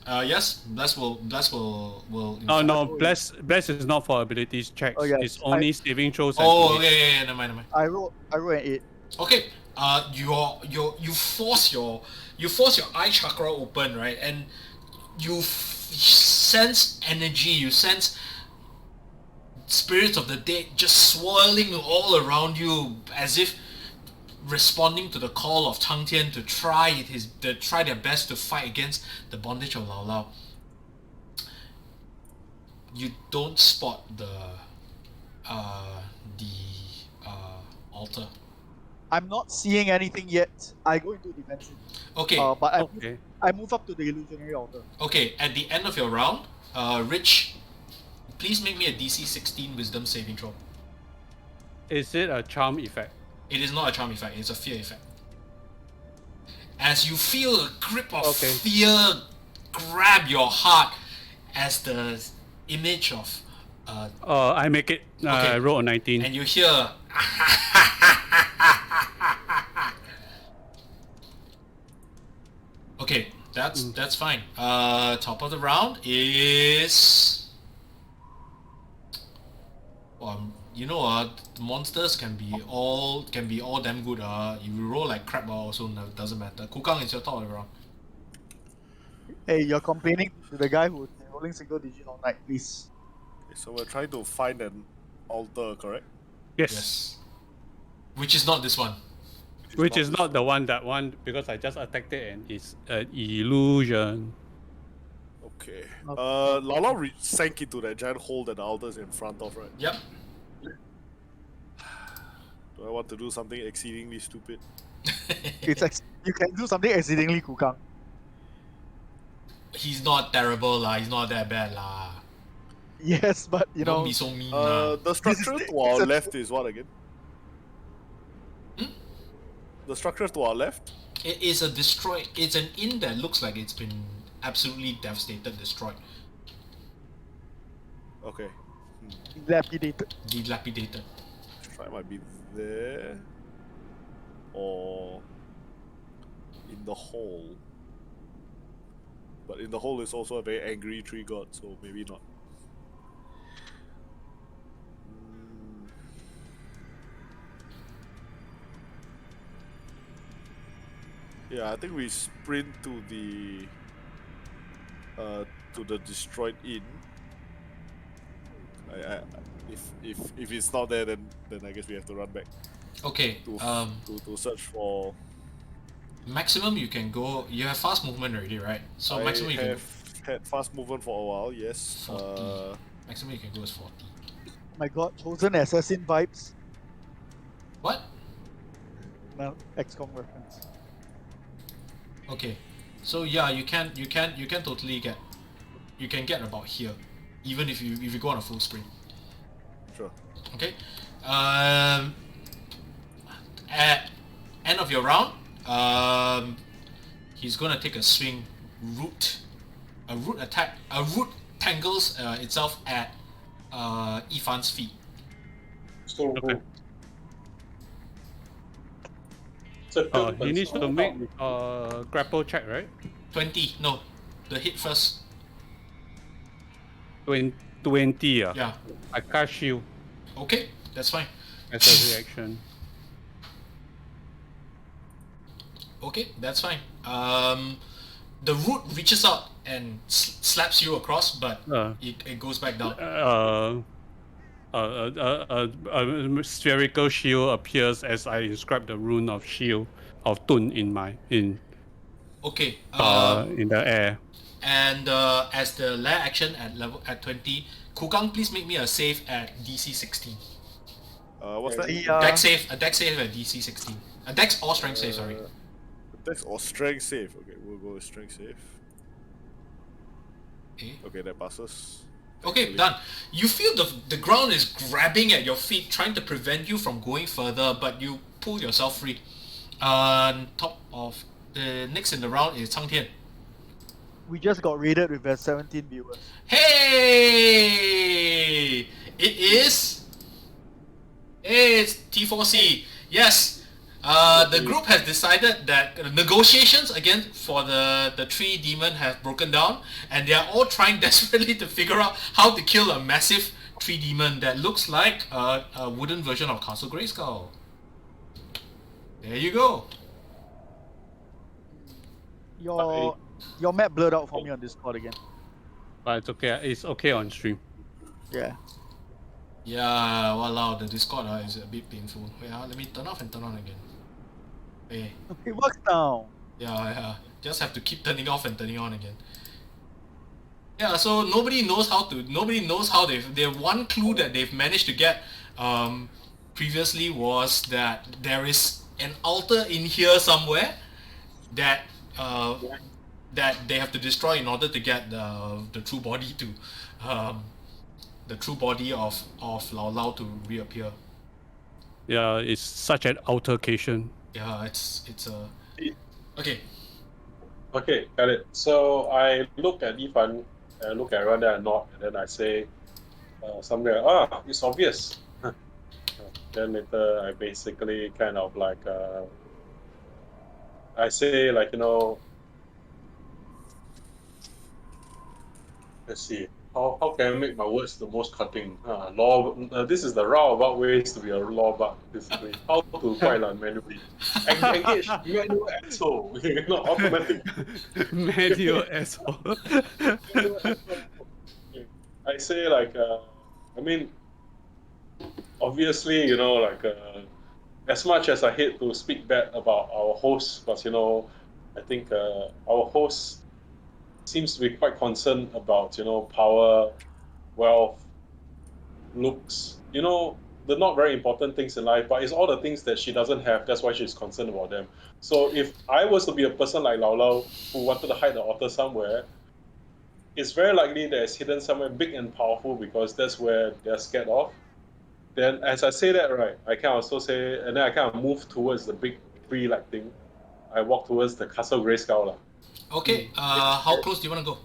Yes, bless will. Oh no, bless is not for abilities checks. Oh, yeah. It's only saving throws. and Oh hits. yeah, never mind. I roll an 8. Okay. You force your eye chakra open, right, and you sense energy. You sense spirits of the dead just swirling all around you, as if responding to the call of Cang Tian to try their best to fight against the bondage of Lao Lao. You don't spot the altar. I'm not seeing anything yet. I go into defensive. Okay. But Okay. I move up to the illusionary altar. Okay. At the end of your round, Rich, please make me a DC 16 Wisdom saving throw. Is it a charm effect? It is not a charm effect. It's a fear effect. As you feel a grip of Okay. fear grab your heart, as the image of I make it. I roll a 19. and you hear okay, that's fine. Top of the round is monsters can be all damn good. You roll like crap also doesn't matter. Kukang is your top of the round. Hey, you're complaining to the guy who's been rolling single digit all night, please. So we're trying to find an altar, correct? Yes. Which is not this one. Which is not the one because I just attacked it and it's an illusion. Okay. Lala sank into that giant hole that the altar's in front of, right? Yep. Do I want to do something exceedingly stupid? You can do something exceedingly Kukang. He's not terrible lah. He's not that bad lah. Yes, but you Don't know, be so mean lah. The structure to our left is what again? Hmm? The structure to our left? It is a destroyed. It's an inn that looks like it's been absolutely devastated, destroyed, Okay. dilapidated. dilapidated. Try might be there. Or in the hole. But in the hole is also a very angry tree god, so maybe not. Yeah, I think we sprint to the destroyed inn. If it's not there, then I guess we have to run back Okay. to search for. Maximum you can go. You have fast movement already, right? So I maximum you can. have had fast movement for a while. Yes. 40. Maximum you can go is 40. My god, chosen assassin vibes. What? Well, XCOM reference. Okay. So yeah, you can totally get. You can get about here, even if you go on a full sprint. Sure. Okay. At end of your round, he's gonna take a swing. A root attack. A root tangles itself at Yifan's feet. So Okay. it's a He needs to make a grapple check, right? 20. No, the hit first. 20. Yeah. I cast shield Okay, that's fine. as a reaction. Okay, that's fine. The root reaches out and slaps you across, but it goes back down. A spherical shield appears as I inscribe the rune of shield of Tun in Okay. the air. And as the lair action at 20, Kukang, please make me a save at DC 16. What's that? A dex save at DC 16. A dex or strength save, sorry. Dex or strength save. Okay, we'll go with strength save. Okay, that passes. Okay, done. You feel the ground is grabbing at your feet, trying to prevent you from going further, but you pull yourself free. Top of the next in the round is Cang Tian. We just got raided with 17 viewers. Hey! It's T4C. Yes. The group has decided that negotiations again for the tree demon have broken down, and they are all trying desperately to figure out how to kill a massive tree demon that looks like a wooden version of Castle Grayskull. There you go. Your map blurred out for me on Discord again. But it's okay. It's okay on stream. Yeah. Yeah, walao, the Discord is a bit painful. Wait, let me turn off and turn on again. Hey. It works now. Yeah, just have to keep turning off and turning on again. Yeah, so nobody knows how the one clue that they've managed to get previously was that there is an altar in here somewhere that that they have to destroy in order to get the true body to the true body of Lao Lao to reappear. Yeah, it's such an altercation. Yeah, it's a okay. Okay, got it. So I look at Yifan, I look at Randa and nod, and then I say something like, it's obvious. Then later I basically kind of like I say like, let's see. How can I make my words the most cutting? This is the roundabout ways to be a lawbug, basically. How to quite manually. Engage manual asshole, not automatic. Manual asshole. I say like, obviously, as much as I hate to speak bad about our hosts, but I think our hosts seems to be quite concerned about, power, wealth, looks, the not very important things in life, but it's all the things that she doesn't have, that's why she's concerned about them. So if I was to be a person like Lao Lao who wanted to hide the otter somewhere, it's very likely that it's hidden somewhere big and powerful because that's where they're scared of. Then as I say that, right, I can also say, and then I kind of move towards the big tree-like thing. I walk towards the Castle Grayskull. Okay, how close do you want to go?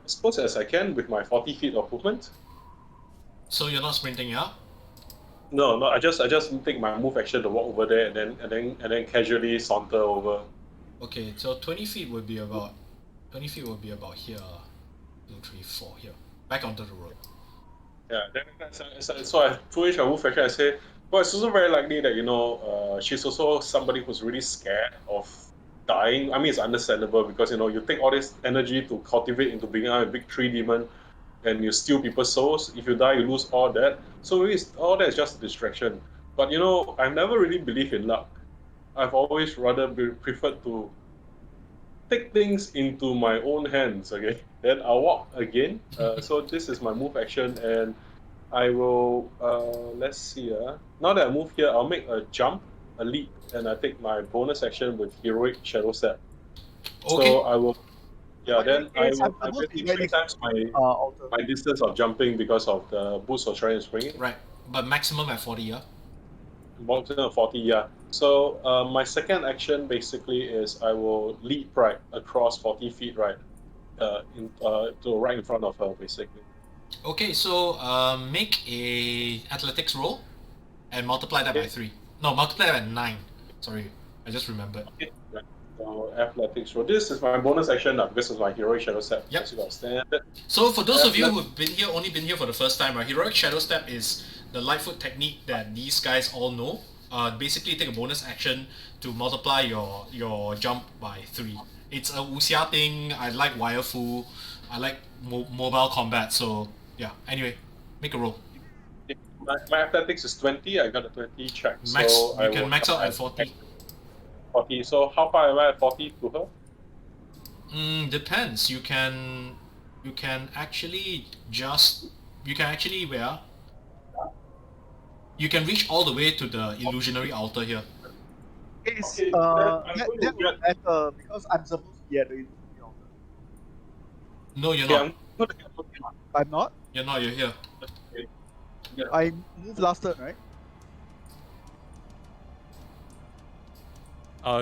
As close as I can with my 40 feet of movement. So you're not sprinting, yeah? No, I just take my move action to walk over there and then casually saunter over. Okay, so 20 feet would be about here. 2, 3, 4 here. Back onto the road. Yeah, then so I finish my move action. I say, well, it's also very likely that she's also somebody who's really scared of dying. I mean, it's understandable because you take all this energy to cultivate into being a big tree demon, and you steal people's souls. If you die, you lose all that. So maybe all that is just a distraction. But I've never really believed in luck. I've always rather preferred to take things into my own hands. Okay, then I'll walk again. So this is my move action, and I will. Let's see. Now that I move here, I'll make a jump, a leap, and I take my bonus action with heroic shadow step. Okay. So I will. Yeah, then I Yes, will. I'm I supposed get to be 3 times altar. my distance of jumping because of the boost of trying and springing. Right, but maximum at 40, yeah? Maximum 40, yeah. So my second action basically is I will leap right across 40 feet right, to right in front of her basically. Okay, so make a athletics roll and multiply that by 3. No, multiply that by 9. Sorry, I just remembered. Okay. Right. So athletics roll. This is my bonus action now because of my heroic shadow step. Yep. So you got standard. So for those of you who've only been here for the first time, right? Heroic Shadow Step is the Lightfoot technique that these guys all know. Basically, take a bonus action to multiply your jump by 3. It's a wuxia thing. I like wire fu. I like mobile combat. So yeah. Anyway, make a roll. My athletics is 20. I got a 20 check. Max. So You can max out at 40. 40. So how far am I at 40 to her? Depends. You can actually where you can reach all the way to the illusionary altar here. It's, Okay, that would matter because I'm supposed to be at the altar. No, you're Okay, not. I'm not. You're not. You're here. I moved last turn, right?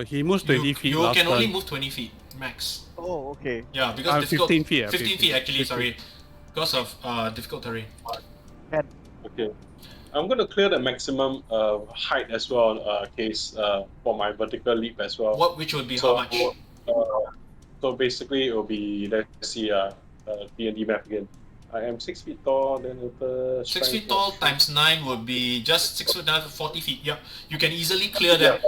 He moves 20 feet. You last can only turn. move 20 feet max. Oh, okay. Yeah, because difficult. 15 feet. 15 feet actually. 15. Sorry, because of difficult terrain. Okay. I'm going to clear the maximum height as well, case for my vertical leap as well. Which would be So, how much? So basically, it will be, let's see, D&D map again. I am 6 feet tall, then the 6 feet tall times 9 would be just 6 foot down to 40 feet. Yeah, you can easily clear that.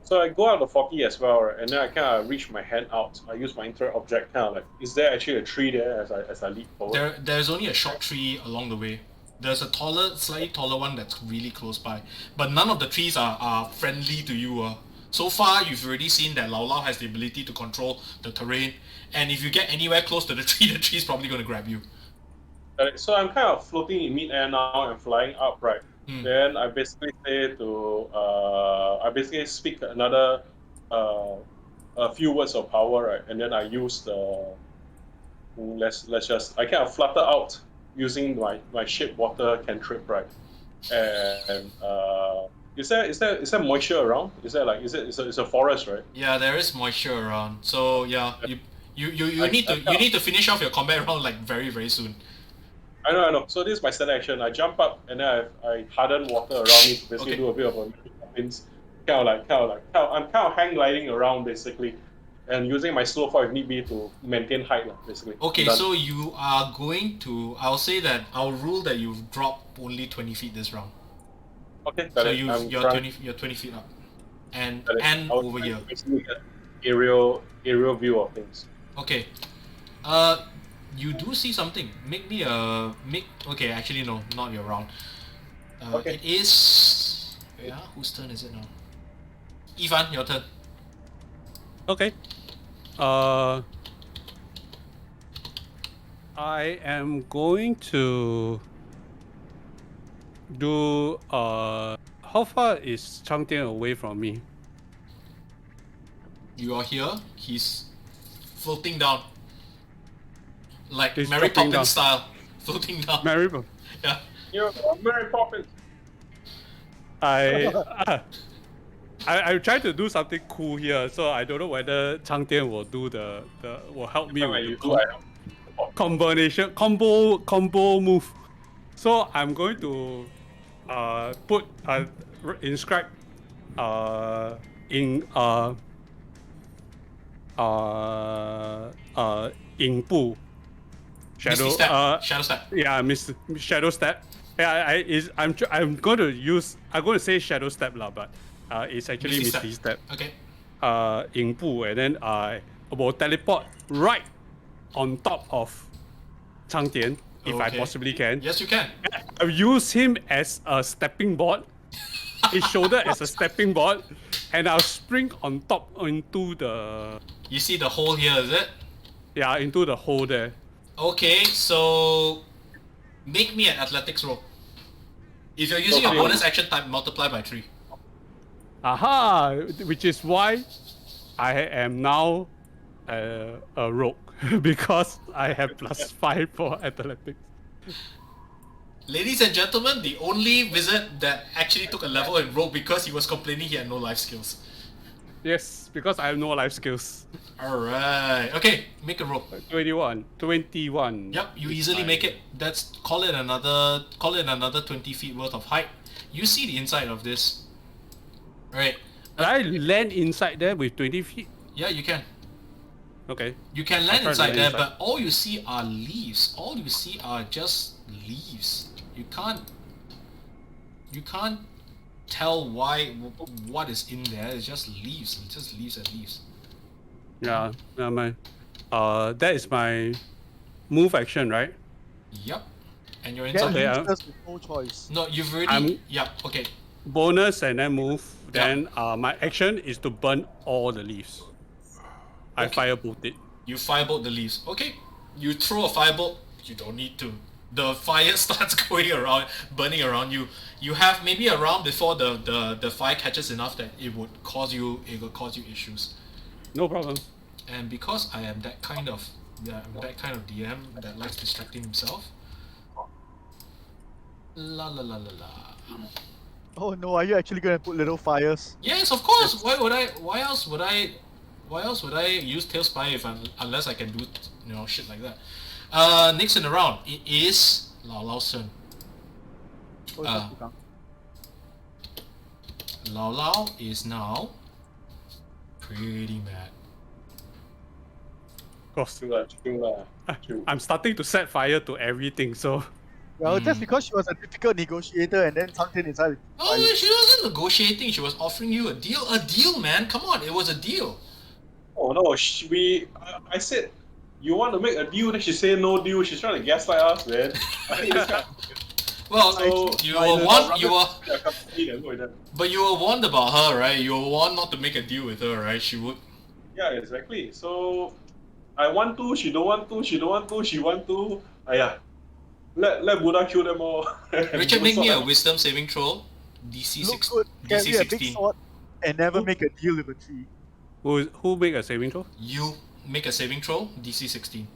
So I go out to 40 as well, right? And then I kind of reach my hand out. I use my interact object, kind of like, is there actually a tree there as I leap forward? There's only a short tree along the way. There's a slightly taller one that's really close by. But none of the trees are friendly to you. So far, you've already seen that Lao Lao has the ability to control the terrain. And if you get anywhere close to the tree's probably going to grab you. So I'm kind of floating in mid-air now and flying up, right? Then I basically say to, I basically speak another, a few words of power, right? And then I use the, I kind of flutter out using my shape water cantrip, right? And is there moisture around? Is there like it's a forest, right? Yeah, there is moisture around. So yeah, you need to finish off your combat round like very, very soon. I know. So this is my standard action. I jump up and then I harden water around me to basically do a bit of a I'm kind of hang gliding around basically, and using my slow fall if need be to maintain height basically. Okay, so you are going to. I'll say that I'll rule that you drop only 20 feet this round. Okay. So you're 20 feet up, and over here. Aerial view of things. Okay. You do see something. Okay, actually no, not your round. Okay. It is. Yeah, whose turn is it now? Yifan, your turn. Okay. I am going to do how far is Cang Tian away from me? You are here. He's floating down. Like He's Mary floating Poppins down. style. Floating down. Mary, Yeah. You're Mary Poppins. I try to do something cool here, so I don't know whether Cang Tian will do will help me with the combo move. So I'm going to put inscribe in Bu shadow Misty step. Shadow step. yeah, shadow step. Yeah, I'm going to say shadow step lah, but it's actually Misty step. Okay. In Bu, and then I will teleport right on top of Cang Tian if I Okay. possibly can. Yes, you can. I'll use him as a stepping board, his shoulder as a stepping board, and I'll spring on top into the You see the hole here, is it? into the hole there. Okay, so make me an athletics roll. If you're using a bonus action type, multiply by 3. Aha! Which is why I am now a rogue because I have +5 for athletics. Ladies and gentlemen, the only wizard that actually took a level in rogue because he was complaining he had no life skills. Yes, because I have no life skills. Alright, okay, make a roll. 21. Yep, you easily make it. Call it another 20 feet worth of height. You see the inside of this. Right. Can I land inside there with 20 feet? Yeah, you can. Okay. You can I'll land try to inside land there, inside. but all you see are leaves. All you see are just leaves. You can't tell what is in there. It's just leaves. It's just leaves and leaves. Yeah, that is my move action, right? Yep. And you're Get inside. Okay, users with no choice. No, you've already. Yeah. Okay. Bonus and then move. Yeah. Then my action is to burn all the leaves. I Okay. firebolt it. You firebolt the leaves. Okay. You throw a firebolt. You don't need to. The fire starts going around, burning around you. You have maybe a round before the fire catches enough that it will cause you issues. No problem. And because I am that kind of DM that likes distracting himself. La la la la la. Oh no, are you actually gonna put little fires? Yes, of course. Why would I? Why else would I? Why else would I use Talespire unless I can do shit like that? Next in the round, it is Lao Lao's turn. Oh, it's not Wudang. Lao Lao is now pretty mad. Of course. True. I'm starting to set fire to everything, so Well, that's because she was a difficult negotiator and then Cang Tian decided to Oh, she wasn't negotiating. She was offering you a deal. A deal, man. Come on, it was a deal. Oh no, I said, you want to make a deal, then she say no deal. She's trying to gaslight us, man. I hate this guy. Well, So, you were warned. But you were warned about her, right? You were warned not to make a deal with her, right? She would. Yeah, exactly. So, I want to, she don't want to, she don't want to, she want to. Let Buddha kill them all. Richard, make me a wisdom saving throw. DC look 6, good, carry DC a big 16. sword, and never make a deal with a tree. who make a saving throw? You make a saving throw. DC 16.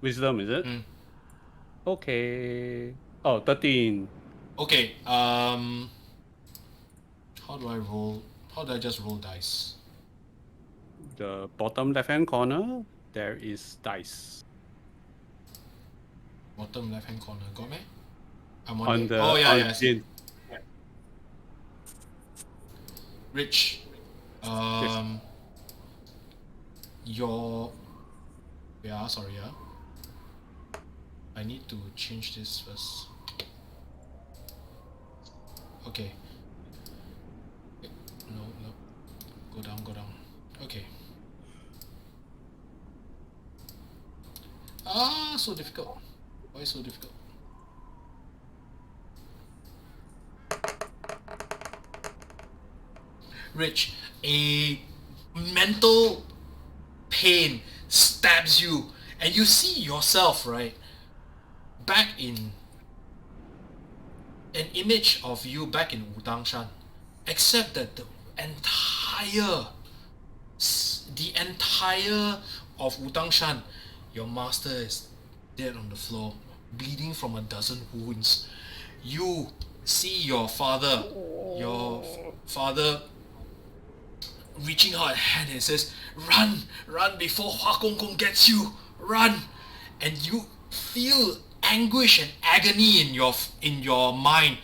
Wisdom, is it? Mm. Okay. Oh, 13. Okay. How do I roll? How do I just roll dice? The bottom left hand corner, there is dice. Bottom left hand corner. Got me? I'm On the Oh yeah, on yeah. I see. in- Rich. Your. Yeah, sorry, yeah. I need to change this first. Okay. No. Go down. Okay. So difficult. Why so difficult? Rich, a mental pain stabs you, and you see yourself, right? Back in an image of you back in Wudang Shan, except that the entire of Wudang Shan, your master is dead on the floor, bleeding from a dozen wounds. You see your father reaching out a hand and says, "Run before Hua Gong Gong gets you, run!" And you feel anguish and agony in your mind.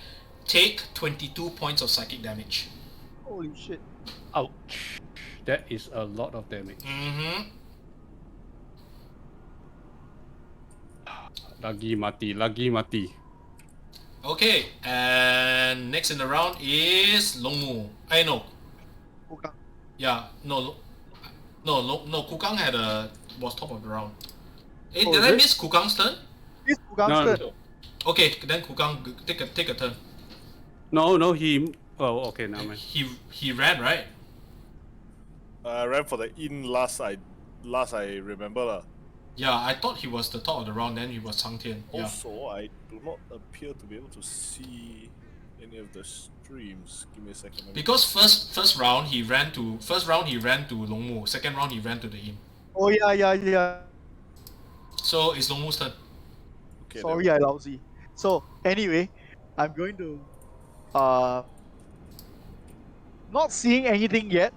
Take 22 points of psychic damage. Holy shit. Ouch. That is a lot of damage. Mm-hmm. Lagi mati. Okay, and next in the round is Longmu. No. Wudang. Yeah, no. Kukang was top of the round. Oh, Did is I it? miss Kukang's turn? This Wudang's No, turn. Okay, then Kukang take a turn. No, he. Oh, okay, now man. He ran, right? I ran for the inn last I remember lah. Yeah, I thought he was the top of the round. Then he was Cang Tian. Yeah. Also, I do not appear to be able to see any of the streams. Give me a second. let me- Because first round he ran to Longmu. Second round he ran to the inn. Oh yeah. So it's Longmu's turn. Okay, Sorry, I lousy. So anyway, I'm going to not seeing anything yet.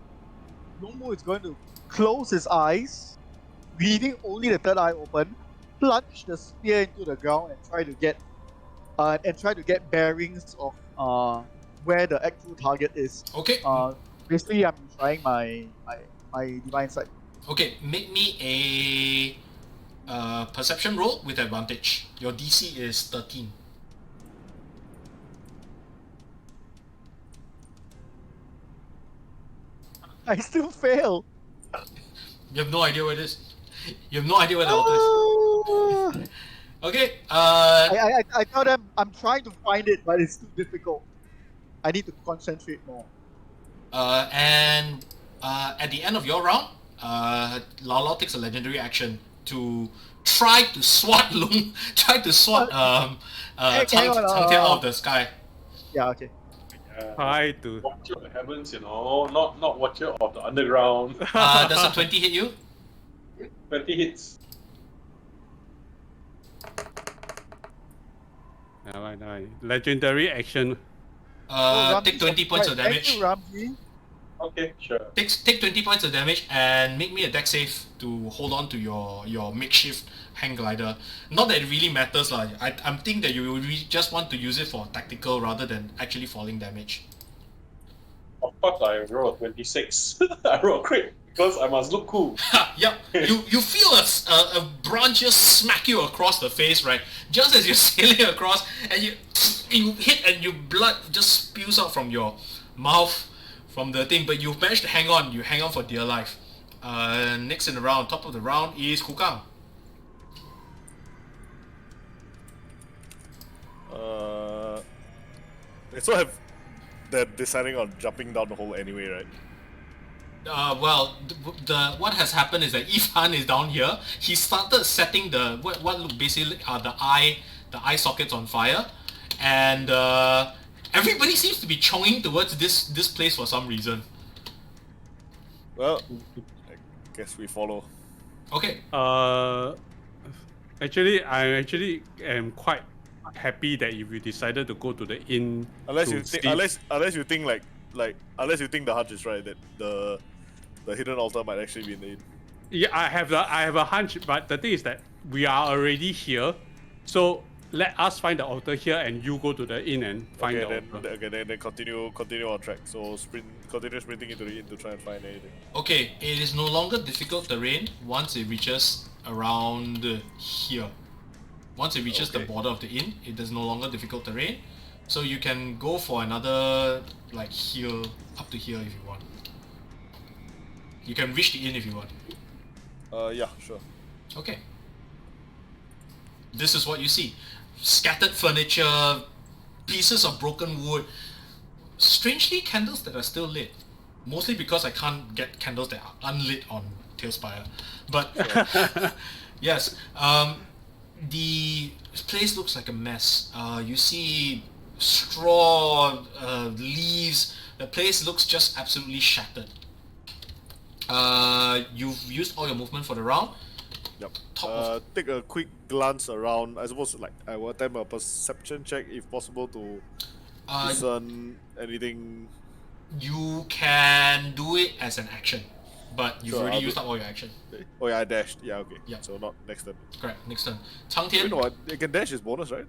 Nomu is going to close his eyes, leaving only the third eye open, plunge the spear into the ground and try to get bearings of where the actual target is. Okay. Basically I'm trying my divine sight. Okay. Make me a perception roll with advantage. Your DC is 13. I still fail. You have no idea where it is. You have no idea where the altar is. Okay. I tell them I'm trying to find it, but it's too difficult. I need to concentrate more. And at the end of your round, Lao Lao takes a legendary action to try to swat Cang Tian out of the sky. Yeah, okay. Try to. Watcher of the heavens, not watcher of the underground. Does a 20 hit you? 20 hits. Legendary action. Take 20 points of damage. Thank you, Ramsey. Okay, sure. Take 20 points of damage and make me a dex save to hold on to your makeshift hang glider. Not that it really matters lah. I'm thinking that you just want to use it for tactical rather than actually falling damage. Of course, I rolled a 26. I rolled a crit because I must look cool. Yep. You feel a branch just smack you across the face, right? Just as you're sailing across, and you hit and your blood just spews out from your mouth. From the thing, but you managed to hang on. You hang on for dear life. Next in the round, top of the round is Wudang. So they're deciding on jumping down the hole anyway, right? Well, what has happened is that Yifan is down here. He started setting the what look basically are the eye sockets on fire, and everybody seems to be chonging towards this place for some reason. Well, I guess we follow. Okay. Actually, I am quite happy that if you decided to go to the inn. Unless to you think, sleep- unless you think unless you think the hunch is right that the hidden altar might actually be in the inn. Yeah, I have a hunch, but the thing is that we are already here, so let us find the altar here, and you go to the inn and find the altar. Then continue on track. So continue sprinting into the inn to try and find anything. Okay, it is no longer difficult terrain once it reaches around here. Once it reaches the border of the inn, it is no longer difficult terrain. So you can go for another like hill up to here if you want. You can reach the inn if you want. Yeah, sure. Okay. This is what you see. Scattered furniture, pieces of broken wood. Strangely, candles that are still lit. Mostly because I can't get candles that are unlit on Talespire. But yes, the place looks like a mess. You see straw, leaves. The place looks just absolutely shattered. You've used all your movement for the round. Yep. Take a quick glance around. I suppose I will attempt a perception check if possible to discern anything. You can do it as an action, but you've Sure, already I'll used do- up all your action. Oh yeah, I dashed. Yeah, okay. Yeah. So not next turn. Correct. Next turn. Cang Wait, Tian. no, you can dash is bonus, right?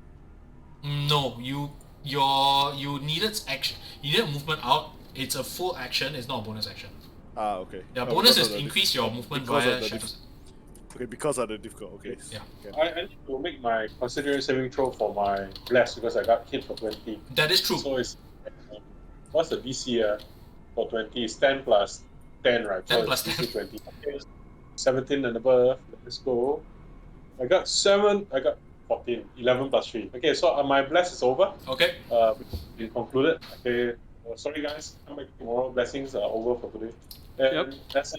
No, you needed action. You needed movement out. It's a full action. It's not a bonus action. Ah, okay. Yeah, Oh, bonus because is of the increase your movement because of via the shadows. Okay, because of the difficult. Okay. Yeah. Can. I need to make my considering saving throw for my blast because I got hit for 20. That is true. So it's what's the DC for 20? It's 10 plus 10, right? 10 So plus it's 10. DC 20. Okay, 17 and above. Let's go. I got 7. I got 14. 11 plus 3. Okay, so my blast is over. Okay. Been concluded. Okay. Sorry guys. Come back tomorrow. Blessings are over for today. And that's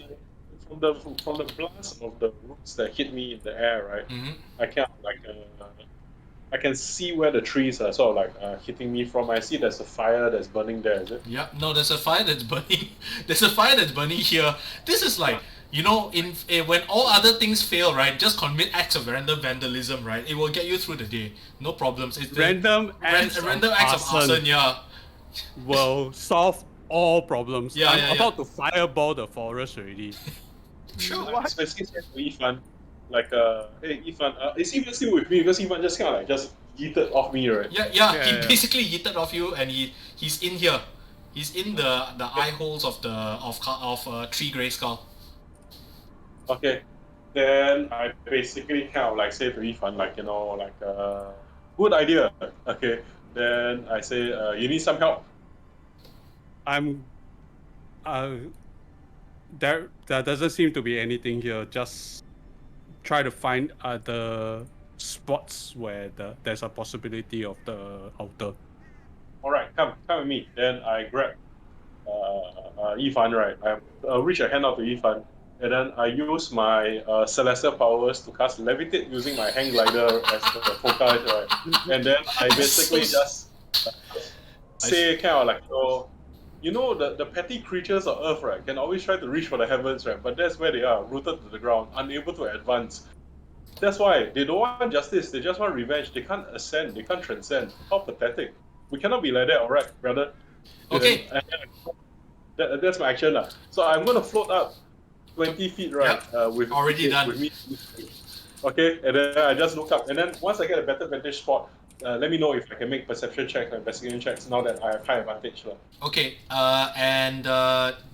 from the blast of the roots that hit me in the air, right? Mm-hmm. I can I can see where the trees are sort of hitting me from. I see there's a fire that's burning there, is it? Yeah. No, there's a fire that's burning. There's a fire that's burning here. This is like, you know, when all other things fail, right? Just commit acts of random vandalism, right? It will get you through the day. No problems. It's Random acts of arson. Yeah. Will solve all problems. Yeah, I'm yeah, about to fireball the forest already. Sure. I especially said to Yifan, hey Yifan, is Yifan still with me? Because Yifan just kind of just yeeted off me, right? Yeah. He basically yeeted off you, and he's in here. He's in the eye holes of Tree Grey Skull. Okay. Then I basically kind of say to Yifan, good idea. Okay. Then I say, you need some help. There doesn't seem to be anything here. Just try to find other spots where there's a possibility of the altar. All right, come with me. Then I grab Yifan, right? I reach a hand out to Yifan, and then I use my celestial powers to cast levitate using my hang glider as the focus, right? And then I basically just say the petty creatures of Earth, right, can always try to reach for the heavens, right? But that's where they are, rooted to the ground, unable to advance. That's why they don't want justice. They just want revenge. They can't ascend. They can't transcend. How pathetic. We cannot be like that, alright, brother? Okay. That's my action. So I'm going to float up 20 feet, right? With Already done. With me. Okay, and then I just look up. And then once I get a better vantage spot, let me know if I can make perception checks or investigation checks now that I have high advantage. Okay, and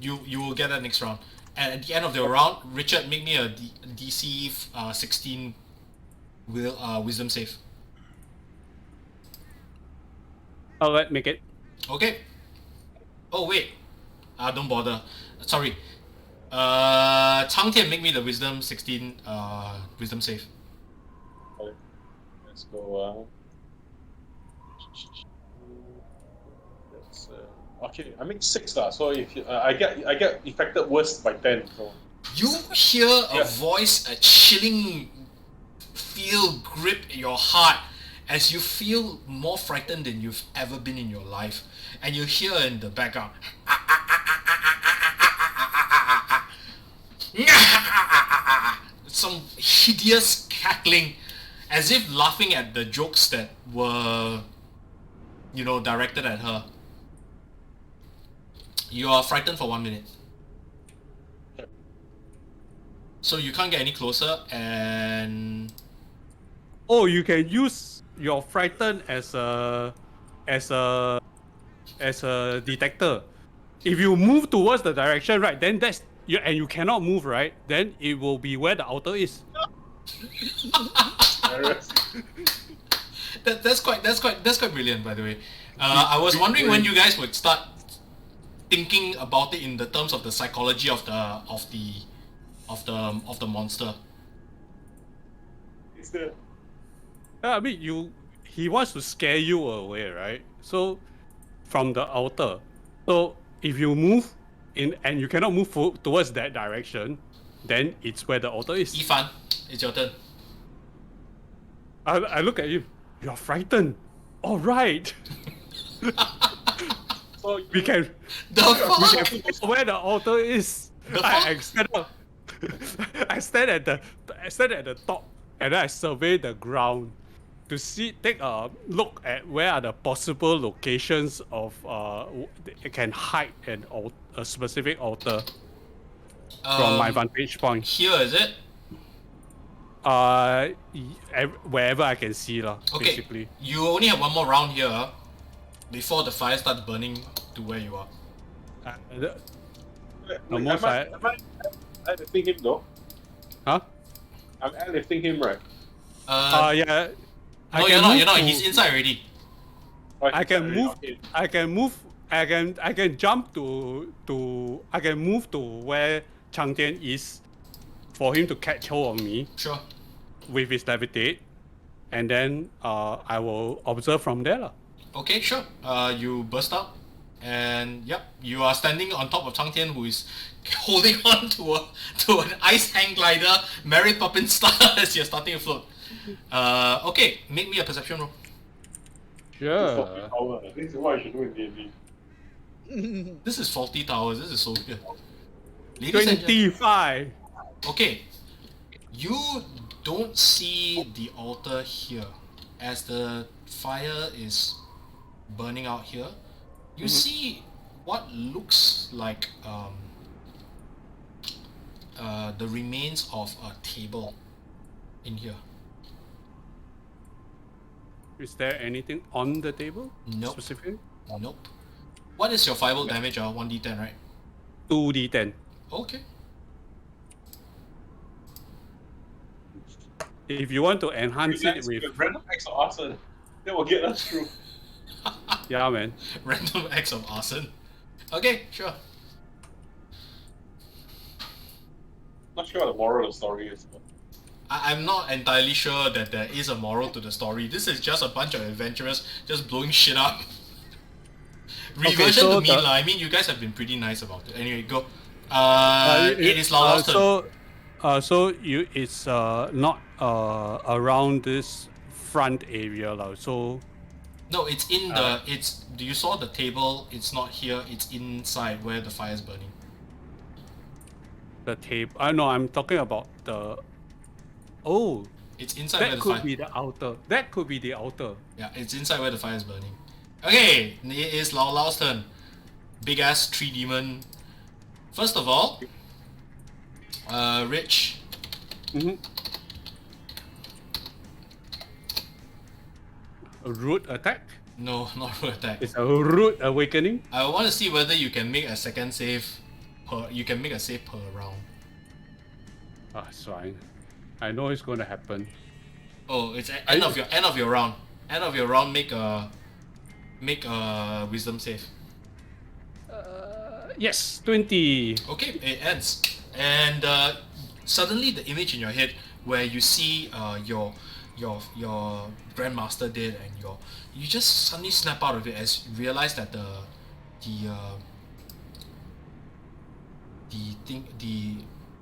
you will get that next round. And at the end of the round, Richard, make me a DC 16 wisdom save. Alright, make it. Okay. Oh wait, don't bother. Sorry. Cang Tian, make me the wisdom 16 wisdom save. Okay. Let's go. Okay, I make 6 so if I get affected worse by 10. So. You hear a voice, a chilling feel grip your heart as you feel more frightened than you've ever been in your life, and you hear in the background some hideous cackling, as if laughing at the jokes that were, directed at her. You are frightened for 1 minute. So you can't get any closer, and... Oh, you can use your frighten as a detector. If you move towards the direction, right, then that's and you cannot move, right? Then it will be where the altar is. That's quite brilliant, by the way. I was wondering when you guys would start thinking about it in the terms of the psychology of the monster. It's the... I mean, he wants to scare you away, right? So, from the altar. So, if you move in and you cannot move towards that direction, then it's where the altar is. Yifan, it's your turn. I look at you. You're frightened. All right. So we can The where the altar is. I stand up. I stand at the top, and then I survey the ground to take a look at where are the possible locations of it can hide a specific altar from my vantage point. Here, is it? Wherever I can see Okay. basically. You only have one more round here before the fire starts burning to where you are. Almost am I lifting him though? Huh? I'm lifting him, right? Yeah. No, you're not. He's inside already. I can move. Okay. I can move. I can jump to. I can move to where Cang Tian is, for him to catch hold of me Sure. with his levitate, and then I will observe from there. Okay, sure. You burst out, and yep, you are standing on top of Cang Tian, who is holding on to an ice hang glider, Mary Poppins style, as you're starting to float. Okay, make me a perception roll. Sure. This is what I should do in D&D. This is faulty towers. This is so good. Ladies and 25. Okay, you don't see the altar here. As the fire is burning out here, you see what looks like the remains of a table in here. Is there anything on the table? Nope. Specifically? Nope. What is your fireball damage? 1d10, right? 2d10. Okay. If you want to enhance it with, random acts of arson, that will get us through. yeah, man. Random acts of arson. Okay, sure. Not sure what the moral of the story is. But... I'm not entirely sure that there is a moral to the story. This is just a bunch of adventurers just blowing shit up. Reversion so to me, I mean, you guys have been pretty nice about it. Anyway, go. It is Lala's turn. So it's not around this front area so. No, it's in the. You saw the table? It's not here. It's inside where the fire is burning. The table. No, I'm talking about the. Oh. It's inside where That the could fire. be the altar. That could be the altar. Yeah, it's inside where the fire is burning. Okay, it is Lao Lao's turn. Big ass tree demon. First of all, Rich. A root attack. No, not root attack. It's a root awakening. I want to see whether you can make a second save per. You can make a save per round. Ah, it's fine. I know it's going to happen. Oh, it's end of your round. End of your round. Make a wisdom save. Yes, 20. Okay, it ends, and suddenly the image in your head where you see your grandmaster dead, and you just suddenly snap out of it as you realize that the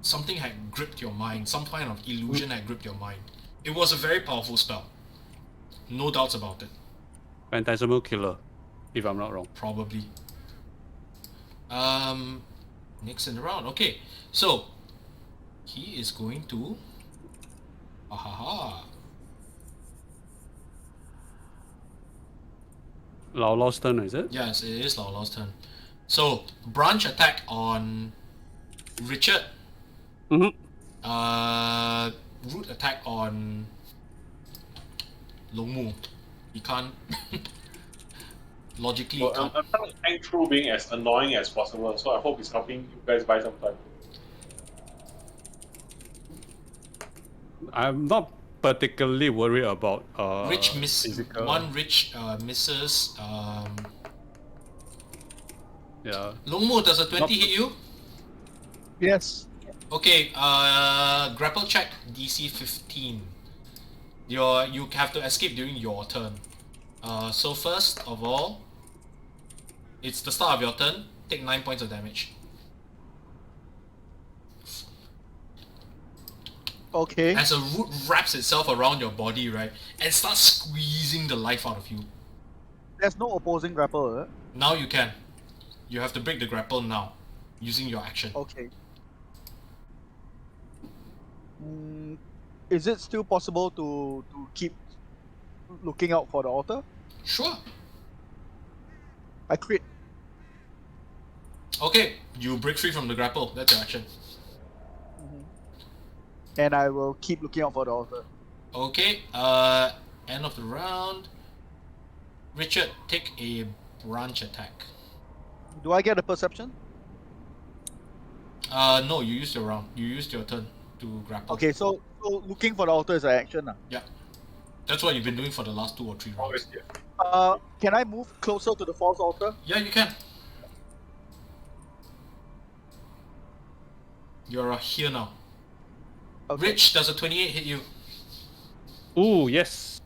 something had gripped your mind, some kind of illusion had gripped your mind. It was a very powerful spell, no doubts about it. Phantasmal killer, if I'm not wrong. Probably. Next in the round. Okay, so he is going to. Lao Lao's turn, is it? Yes, it is Lao Lao's turn. So branch attack on Richard. Mm-hmm. Root attack on Long Mu. He can't. Logically, Well, I'm trying to hang through being as annoying as possible, so I hope it's helping you guys buy some time. I'm not particularly worried about Rich miss physical. one. Rich misses. Yeah. Long Mu, does a 20 hit you? Yes. Okay, grapple check DC 15. You have to escape during your turn. So first of all, it's the start of your turn. Take 9 points of damage. Okay. As a root wraps itself around your body, right, and starts squeezing the life out of you. There's no opposing grapple, eh? Now you can. You have to break the grapple now, using your action. Okay. Is it still possible to keep looking out for the altar? Sure. I crit. Okay, you break free from the grapple. That's your action. And I will keep looking out for the altar. Okay, end of the round. Richard, take a branch attack. Do I get a perception? No, you used your round. You used your turn to grapple. Okay, so looking for the altar is an action. Yeah. That's what you've been doing for the last 2 or 3 rounds. Always, yeah. Can I move closer to the false altar? Yeah, you can. You're here now. Okay. Rich, does a 28 hit you? Ooh, yes.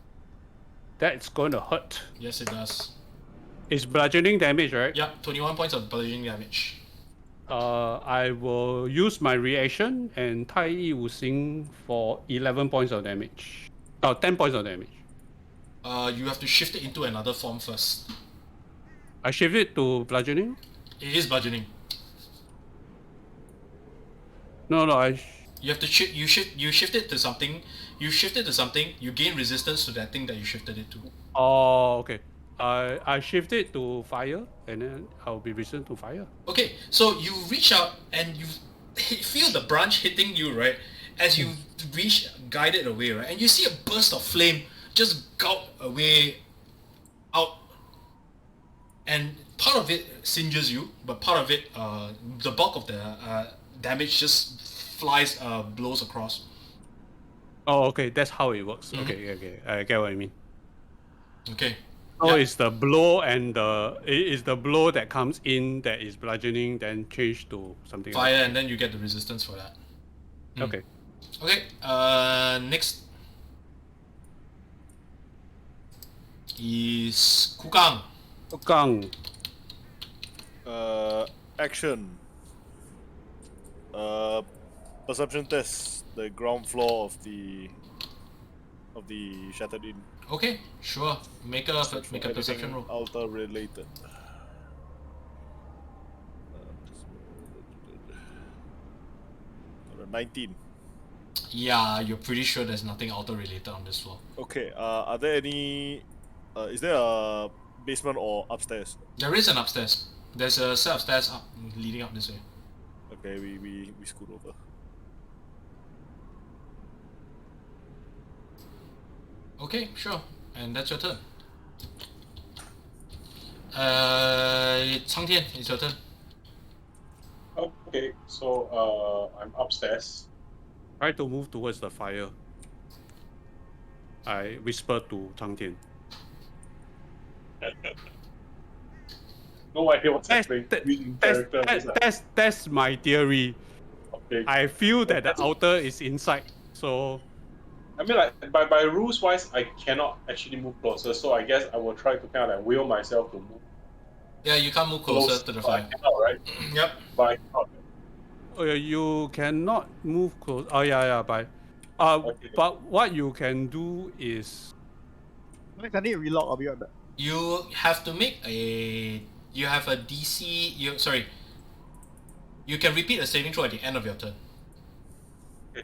That's going to hurt. Yes, it does. It's bludgeoning damage, right? Yeah, 21 points of bludgeoning damage. I will use my reaction and Tai Yi Wu Xing for 11 points of damage. 10 points of damage. You have to shift it into another form first. I shift it to bludgeoning? It is bludgeoning. No, You have to you shift it to something. You shift it to something. You gain resistance to that thing that you shifted it to. Oh, okay. I shift it to fire, and then I'll be resistant to fire. Okay, so you reach out and you feel the branch hitting you, right? As you reach, guide it away, right? And you see a burst of flame just gout away out. And part of it singes you, but part of it, the bulk of the damage just flies, blows across. Oh, okay. That's how it works. Okay. I get what you mean. Okay. Oh, it's the blow and it's the blow that comes in that is bludgeoning, then change to something Fire, else. and then you get the resistance for that. Okay. Okay, next is Kukang. Gang. Action. Perception test. The ground floor of the Shattered Inn. Okay, sure. Make a perception roll. Altar related. 19. Yeah, you're pretty sure there's nothing altar related on this floor. Okay. Are there any? Is there a basement or upstairs? There is an upstairs. There's a set of stairs up leading up this way. Okay, we scoot over. Okay, sure. And that's your turn. Cang Tian, it's your turn. Okay, so I'm upstairs. Try to move towards the fire. I whisper to Cang Tian. No idea what's happening. That's my theory. Okay. I feel that the outer is inside, so I mean, like by rules wise, I cannot actually move closer. So I guess I will try to kind of like will myself to move Yeah, you can't move closer to the but I fire. cannot, right? Yep. But I cannot. oh, yeah, you cannot move close. Oh yeah, but Okay. but what you can do is Next, I need to relock. I'll be right back. You have to make a. You have a DC. Sorry. You can repeat a saving throw at the end of your turn. Okay.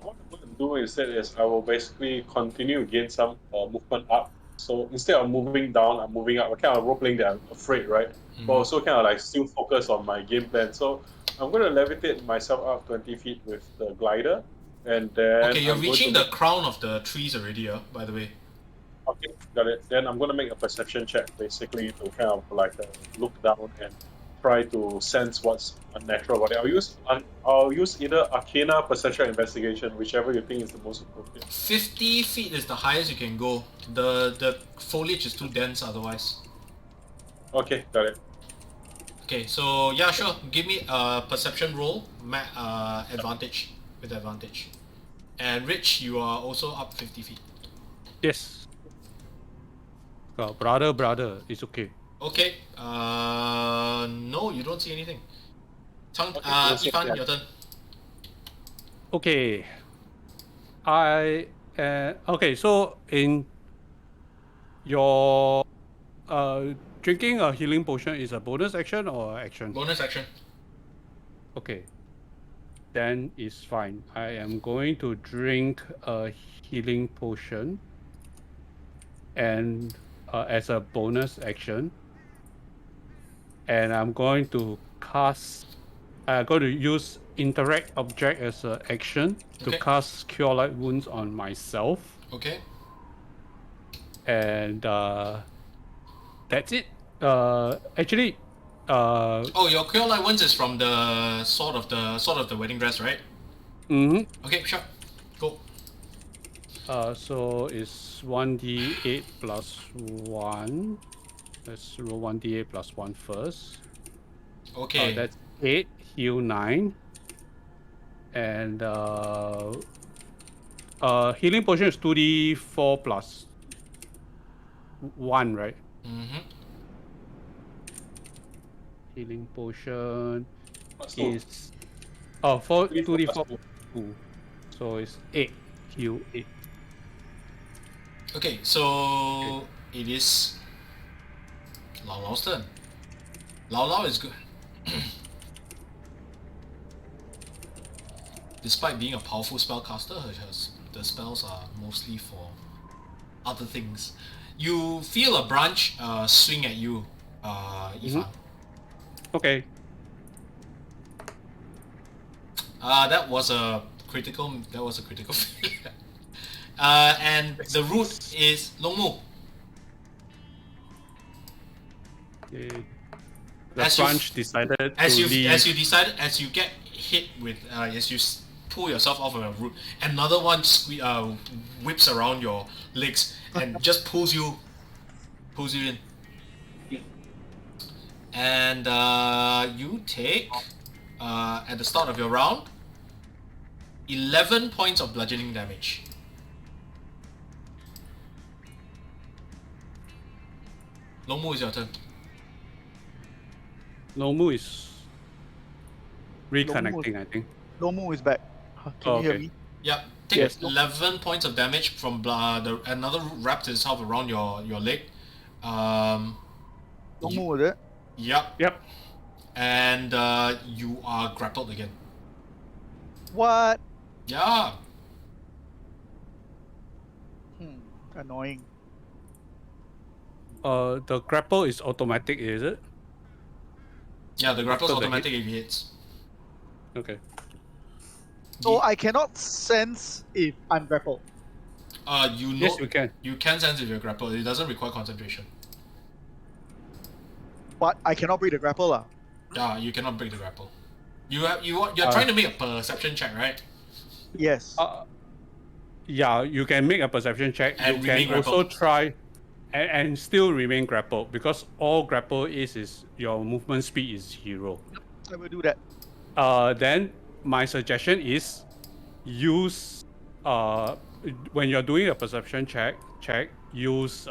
What I'm going to do instead is I will basically continue to gain some movement up. So instead of moving down, I'm moving up. I kind of role playing that I'm afraid, right? But also kind of like still focus on my game plan. So I'm going to levitate myself up 20 feet with the glider, and then Okay, you're I'm going reaching to the crown of the trees already, by the way. Okay, got it. Then I'm going to make a perception check, basically, to kind of like look down and try to sense what's unnatural about it. I'll use either Arcana, Perception, or Investigation, whichever you think is the most appropriate. 50 feet is the highest you can go. The foliage is too dense otherwise. Okay, got it. Okay, so yeah, sure. Give me a perception roll, advantage, with advantage. And Rich, you are also up 50 feet. yes. Brother, it's okay. Okay, no, you don't see anything. Yifan, your turn. Okay. Okay, so in your drinking a healing potion is a bonus action or action? Bonus action. Okay. Then it's fine. I am going to drink a healing potion and as a bonus action. And I'm going to use interact object as an action to Okay. cast Cure Light Wounds on myself. Okay. And that's it. Actually, Oh, your Cure Light Wounds is from the sword of the wedding dress, right? Okay, sure. Go. So it's 1d8 plus 1. Let's roll 1d8 plus 1 first. Okay. That's 8, heal 9. And healing potion is 2d4 plus 1, right? Healing potion is 2d4 2. So it's 8, heal 8. Okay, so it is Lao Lao's turn. Lao Lao is good. Despite being a powerful spellcaster, the spells are mostly for other things. You feel a branch swing at you, Yifan. Okay. That was a critical failure. And the root is Longmu. The branch decided As to you leave. as you get hit with as you pull yourself off of a root, another one whips around your legs and just pulls you in. And you take at the start of your round 11 points of bludgeoning damage. Longmu, is your turn. Nomu is reconnecting, I think. Lomu is back. Can you hear Okay. me? Yep. Take Yes. 11 points of damage from another root wrapped itself around your leg. Lomu was it? Yep. Yep. And you are grappled again. What? Yeah. Annoying. The grapple is automatic, is it? Yeah, the grapple's After the automatic if it hits. Okay. So I cannot sense if I'm grappled. You know, Yes, you can. You can sense if you're grappled. It doesn't require concentration. But I cannot break the grapple. Yeah, you cannot break the grapple. You're trying to make a perception check, right? Yes. Yeah, you can make a perception check. And You remain can also grappled. try and still remain grappled because all grapple is your movement speed is 0. I will do that. Then my suggestion is use when you're doing a perception check, use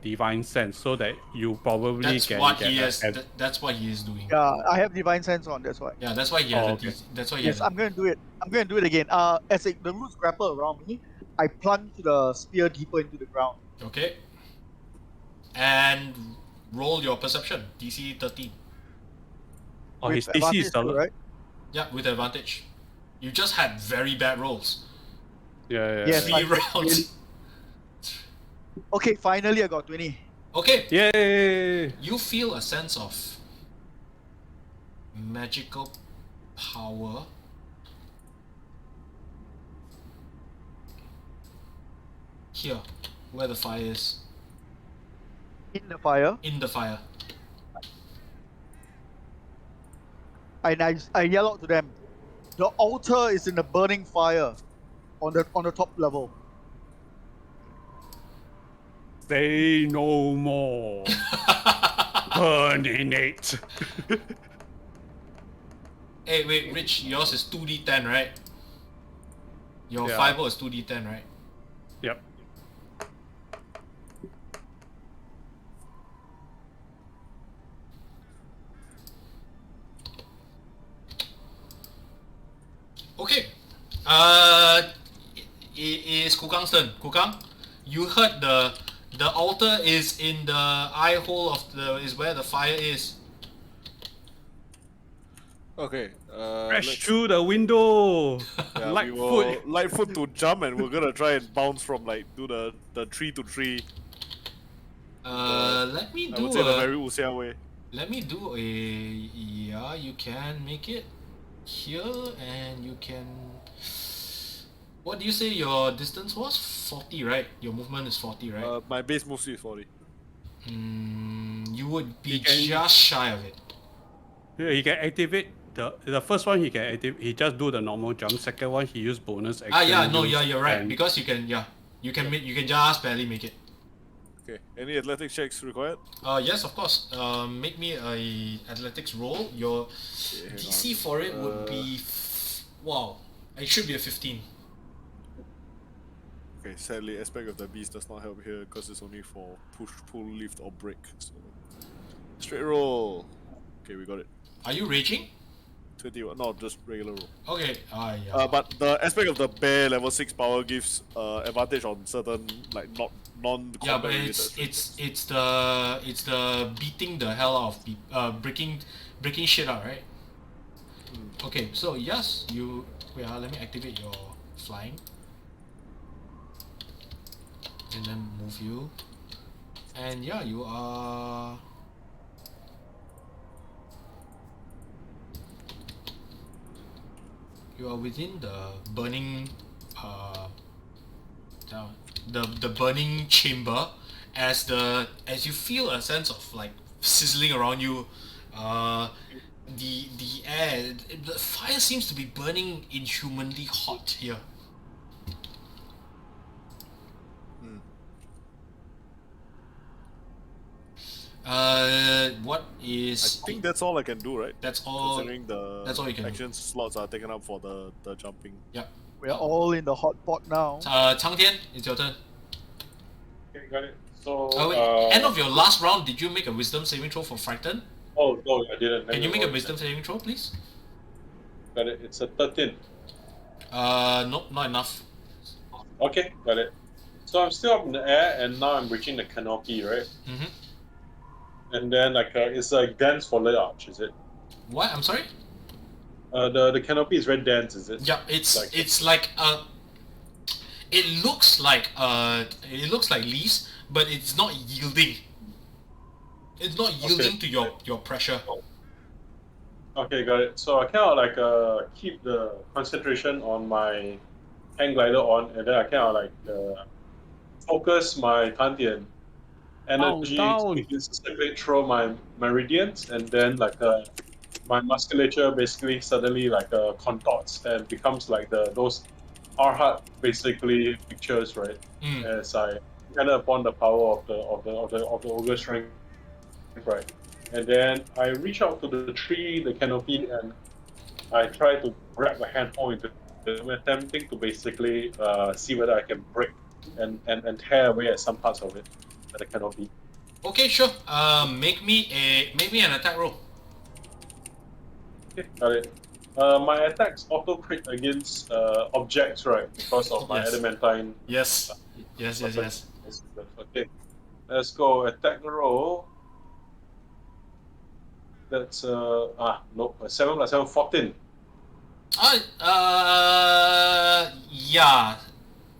divine sense so that you probably That's can what get he a- is. That's what he is doing. Yeah, I have divine sense on. That's why. Yeah, that's why he has Oh, a okay. That's why he Yes, has. I'm gonna do it. I'm gonna do it again. As the roots grapple around me, I plunge the spear deeper into the ground. Okay. And roll your perception. DC 13. Oh, his with DC advantage is too, right? Yeah, with advantage. You just had very bad rolls. Yeah. Yes. 3 I- rounds. Okay, finally I got 20. Okay. Yay! You feel a sense of magical power. Here, where the fire is. In the fire, In the fire. and I yell out to them. The altar is in the burning fire, on the top level. Say no more. Burning it. Hey, wait, Rich, yours is 2d10, right? Your Yeah. fireball is 2d10, right? Yep. Okay. It is Kukang's turn. Kukang, you heard the altar is in the eye hole of is where the fire is. Okay. Crash let's- through the window. yeah, Light we will foot. light foot to jump, and we're gonna try and bounce from do the tree to tree. Let me I do would say the a very Wuxia way. let me do a yeah. You can make it here, and you can. What do you say your distance was? 40, right? Your movement is 40, right? My base move speed is 40. You would be You can- just shy of it. Yeah, he can activate the first one. He can activate. He just do the normal jump. Second one, he use bonus action. Yeah, no, use yeah, you're right. and- Because you can, you can just barely make it. Okay. Any athletics checks required? Yes, of course. Make me a athletics roll. Your Okay, hang DC on. for it would be, wow, it should be a 15. Okay. Sadly, aspect of the beast does not help here because it's only for push, pull, lift, or break. So straight roll. Okay, we got it. Are you raging? 21. No, just regular roll. Okay. Yeah. But the aspect of the bear level 6 power gives advantage on certain non-combat Yeah, but related it's the beating the hell out of people, breaking shit out, right? Okay, so yes, you wait. Let me activate your flying, and then move you, and yeah, you are. You are within the burning, the burning chamber, as you feel a sense of like sizzling around you. The air, the fire seems to be burning inhumanly hot here. What I is? think that's all I can do, right? That's all. Considering the that's all you can do. action slots are taken up for the jumping. Yep. We're all in the hot pot now. Cang Tian, it's your turn. Okay, got it. So, Wait, end of your last round, did you make a wisdom saving throw for Frighten? oh no, I didn't. Let Can me you make a roll it. wisdom saving throw, please? Got it. It's a 13. Nope, not enough. Okay, got it. So I'm still up in the air, and now I'm reaching the canopy, right? Mm-hmm. And then it's like dense foliage arch, is it? What? I'm sorry? The canopy is very dense, is it? Yeah, it's like it looks like leaves, but it's not yielding. It's not yielding to your pressure. Okay, got it. So I kind of like keep the concentration on my hang glider on, and then I kind of like focus my Cang Tian energy to begin to circulate through my meridians, and then like my musculature basically suddenly like contorts and becomes like those Arhat basically pictures, right? Mm. As I depend upon the power of the ogre strength, right? And then I reach out to the tree, the canopy, and I try to grab a handhold into it, attempting to basically see whether I can break and tear away at some parts of it that I cannot be. Okay, sure. Make me an attack roll. Okay, got it. My attacks auto crit against objects, right? Because of my Yes. adamantine. Yes. Yes. Okay, let's go. Attack roll. That's nope. 7 plus 7, 14. Yeah,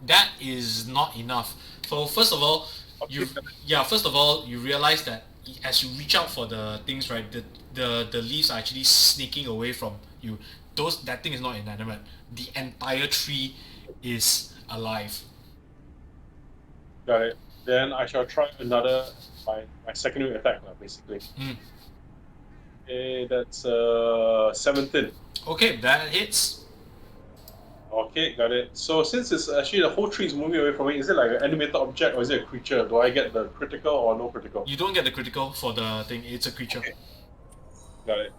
that is not enough. So first of all, you realize that as you reach out for the things, right, the leaves are actually sneaking away from you. That thing is not inanimate. The entire tree is alive. Got it. Then I shall try another my secondary attack, basically. Mm. Okay, that's 17. Okay, that hits. Okay, got it. So since it's actually the whole tree is moving away from it, is it like an animated object or is it a creature? Do I get the critical or no critical? You don't get the critical for the thing. It's a creature. Okay. Got it.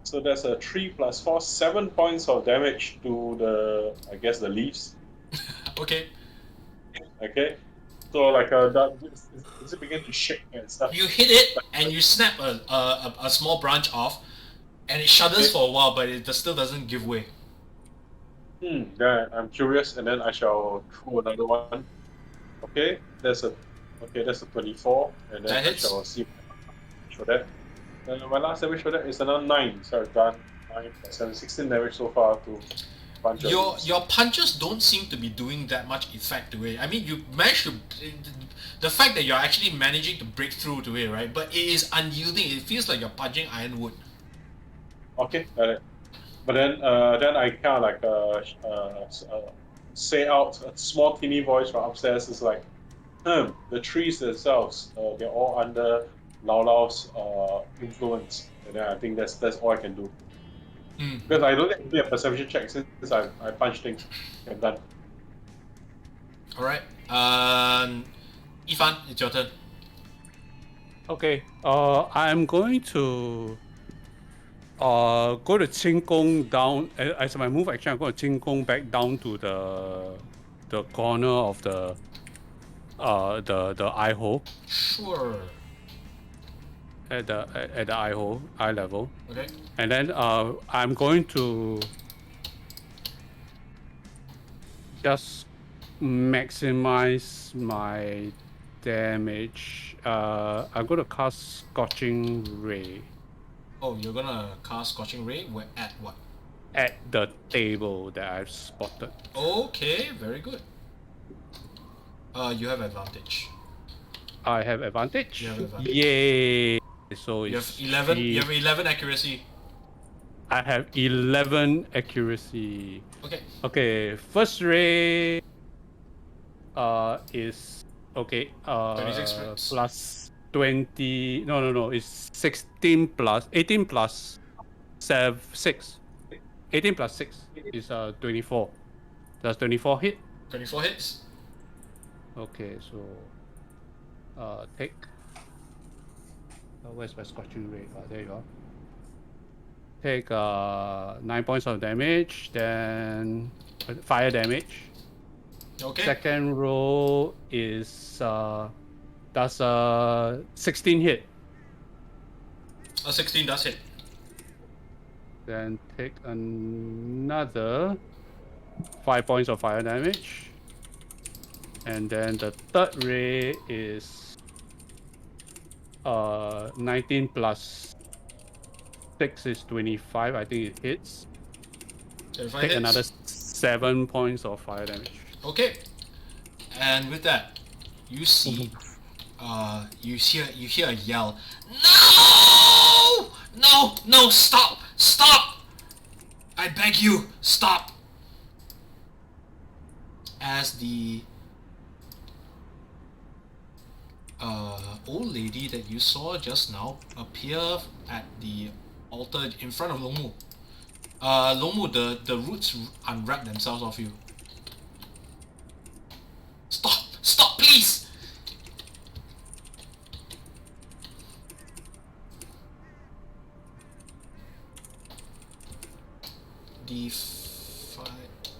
So that's a 3 plus 4, 7 points of damage to the leaves. Okay. Okay. So like does it begin to shake and stuff? You hit it and you snap a small branch off, and it shudders for a while, but it still doesn't give way. Yeah, I'm curious, and then I shall throw another one. Okay, that's a 24, and then That I hits. shall see for that. My last damage for that is another 9, so I've done 9 plus 7, 16 damage so far to bunch of leaves. Your punches don't seem to be doing that much effect to it. I mean, you managed to. The fact that you're actually managing to break through to it, right? But it is unyielding. It feels like you're punching iron wood. Okay, got it. But then I kind of like say out a small teeny voice from upstairs. It's like, the trees themselves, they're all under Lao Lao's influence. And then I think that's all I can do. Because I don't need to do a perception check since I punch things. I'm done. Alright. Yifan, it's your turn. Okay. I'm going to go to Qing Gong down as my move action. I'm going to Qing Gong back down to the corner of the eye hole Sure. at the eye level. Okay. And then I'm going to just maximize my damage. I'm going to cast Scorching Ray Oh, you're gonna cast Scorching Ray? At what? at the table that I've spotted. Okay, very good. You have advantage. I have advantage. You have advantage. Yay! So You have it's 11. three- You have 11 accuracy. I have 11 accuracy. Okay. Okay, first ray is okay. 26 max. Plus 20. No. It's 16 plus 18 plus 6. 18 plus 6 is 24. Does 24 hit? 24 hits. Okay, so take. Where's my scorching ray? There you are. Take 9 points of damage, then fire damage. Okay. Second roll is does 16 hit. A 16 does hit. Then take another 5 points of fire damage. And then the third ray is 19 plus 6 is 25. I think it hits. 25 Take hits. another 7 points of fire damage. Okay. And with that, you see you hear a yell. No! No! No! Stop! Stop! I beg you, stop! As the old lady that you saw just now appear at the altar in front of Longmu. Longmu, the roots unwrap themselves off you. Stop! Stop, please!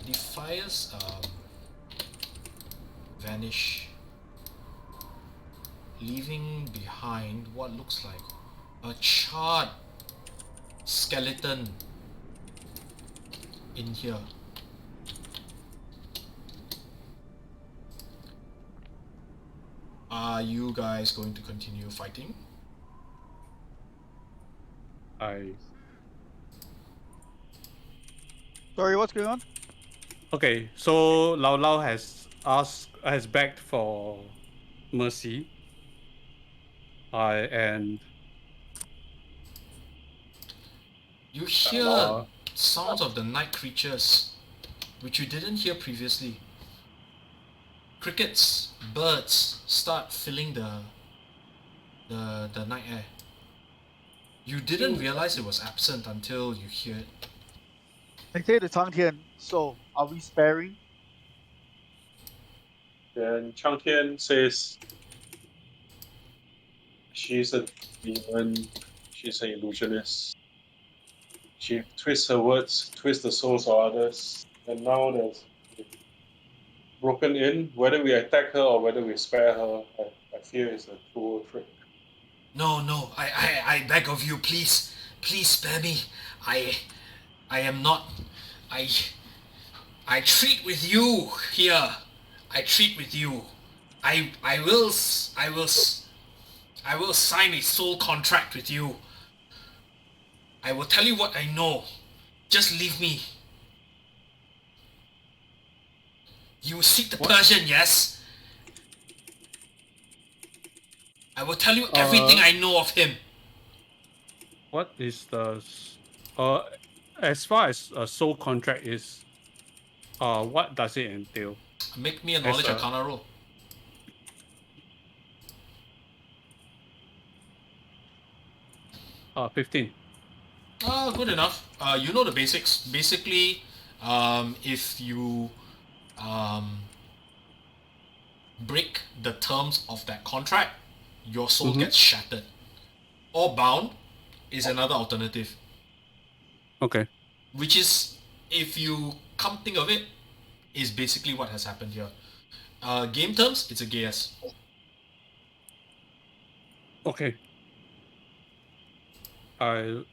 The fires vanish, leaving behind what looks like a charred skeleton in here. Are you guys going to continue fighting? Sorry, what's going on? Okay, so Lao Lao has begged for mercy. And you hear sounds of the night creatures, which you didn't hear previously. Crickets, birds start filling the night air. You didn't realize it was absent until you hear it. I say to Cang Tian, so are we sparing? Then Cang Tian says, she's a demon, she's an illusionist. She twists her words, twists the souls of others, and now there's broken in. Whether we attack her or whether we spare her, I fear it's a cruel trick. No, I beg of you, please spare me. I am not. I treat with you here. I treat with you. I will sign a soul contract with you. I will tell you what I know. Just leave me. You seek the Persian, yes? I will tell you everything I know of him. what is the as far as a soul contract is, what does it entail? Make me a knowledge arcana roll. Uh, 15. Good enough. You know the basics. Basically, if you break the terms of that contract, your soul gets shattered. Or bound is another alternative. Okay. Which is, if you come think of it, is basically what has happened here. Game terms, it's a guess. Okay. I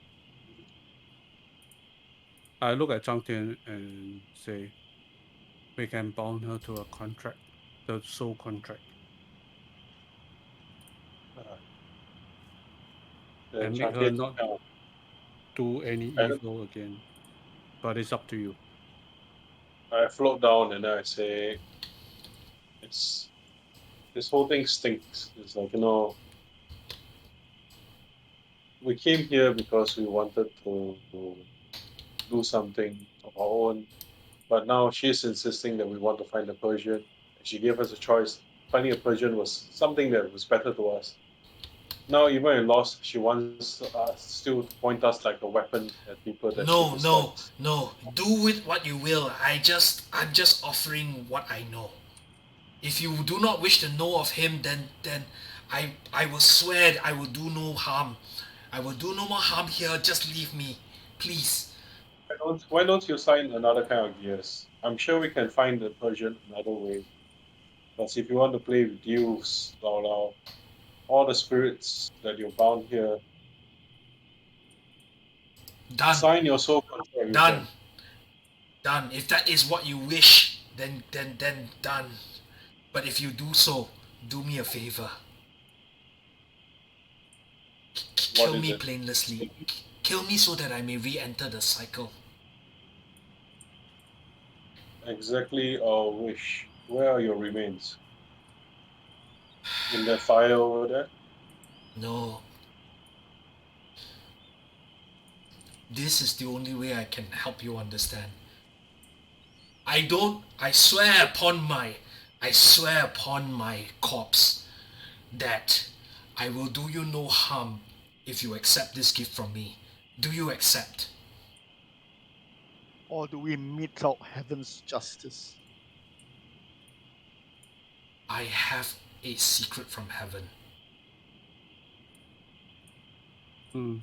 look at Cang Tian and say, we can bound her to a contract, the soul contract, Then and Cang make her Tian, not do any I don't- evil again. But it's up to you. I float down and I say, this whole thing stinks. It's like, we came here because we wanted to do something of our own, but now she's insisting that we want to find a Persian. And she gave us a choice. Finding a Persian was something that was better to us. Now, even in loss, she wants us still to point us like a weapon at people that she dislikes. No. Do with what you will. I'm just offering what I know. If you do not wish to know of him, then I will swear I will do no harm. I will do no more harm here. Just leave me, please. Why don't you sign another kind of gears? I'm sure we can find the Persian another way. But if you want to play with youths, Lao, all the spirits that you're bound here, Done. sign your soul contract. with Done. them. Done. If that is what you wish, then done. But if you do so, do me a favor. Kill is me it? painlessly. Kill me so that I may re-enter the cycle. Exactly our wish. Where are your remains? in the fire over there? No. This is the only way I can help you understand. I swear upon my corpse that I will do you no harm if you accept this gift from me. Do you accept? Or do we mete out heaven's justice? I have a secret from heaven. Hmm.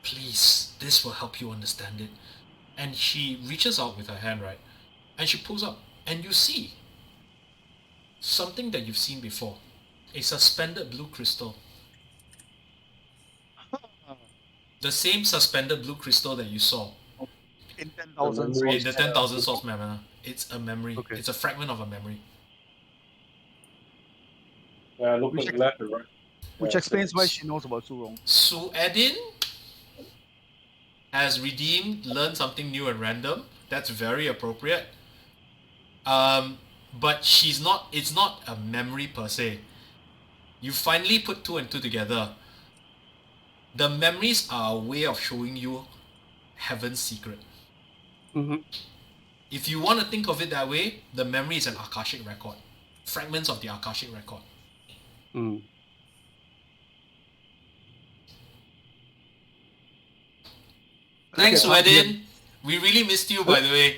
Please, this will help you understand it. And she reaches out with her hand, right? And she pulls up, and you see something that you've seen before. A suspended blue crystal. The same suspended blue crystal that you saw In 10,000 memory swords. in the 10,000 Swords mana. It's a memory. Okay. It's a fragment of a memory. Yeah, look Which to the left and right. Which Yeah, explains why she knows about Su Rong. Su Edin has learned something new and random. That's very appropriate. But it's not a memory per se. You finally put two and two together. The memories are a way of showing you heaven's secret. Mhm. If you want to think of it that way, the memory is an Akashic record. Fragments of the Akashic record. Mm. Thanks, at Cang Tian. Wedin. We really missed you, by the way.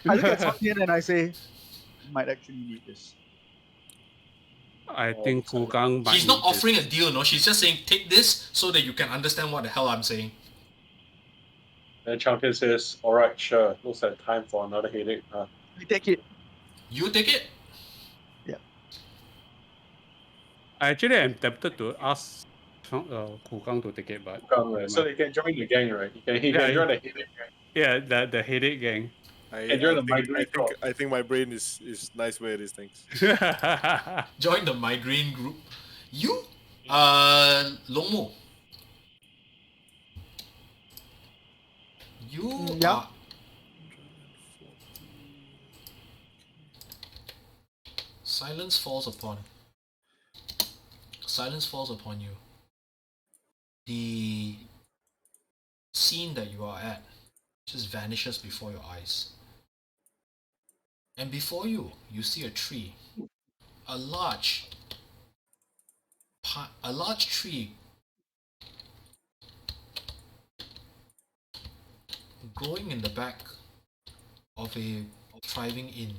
I look at Cang Tian and I say, you might actually need this. I think Wudang might She's not need this. offering a deal, no? She's just saying, take this so that you can understand what the hell I'm saying. Then Cang Tian says, "Alright, sure. Looks like time for another headache." We take it. You take it? I actually am tempted to ask Wudang to take it, but So they can join the gang, right? He can Yeah, join the headache gang. yeah, the headache gang. Enjoy the migrate crop. I think my brain is nice where it is. Thanks. Join the migraine group. You? Longmo. You Yeah. are... Silence falls upon you. The scene that you are at just vanishes before your eyes. And before you, you see a tree. A large tree growing in the back of a thriving inn.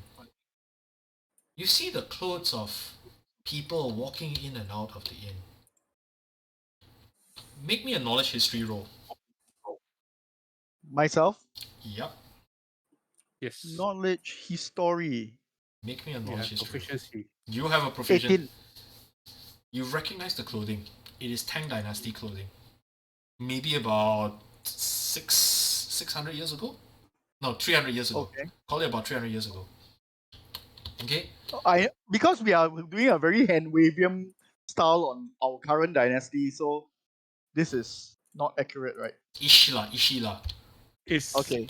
You see the clothes of people walking in and out of the inn. Make me a knowledge history roll. Myself, Yep. Yes. knowledge, history. Make me a Yeah, knowledge history. proficiency. You have a proficient. 18. You recognize the clothing. It is Tang Dynasty clothing. Maybe about 600 years ago? No, 300 years ago. Okay. Call it about 300 years ago. Okay? Because we are doing a very hand-wavium style on our current dynasty, so this is not accurate, right? Ishila. It's Okay.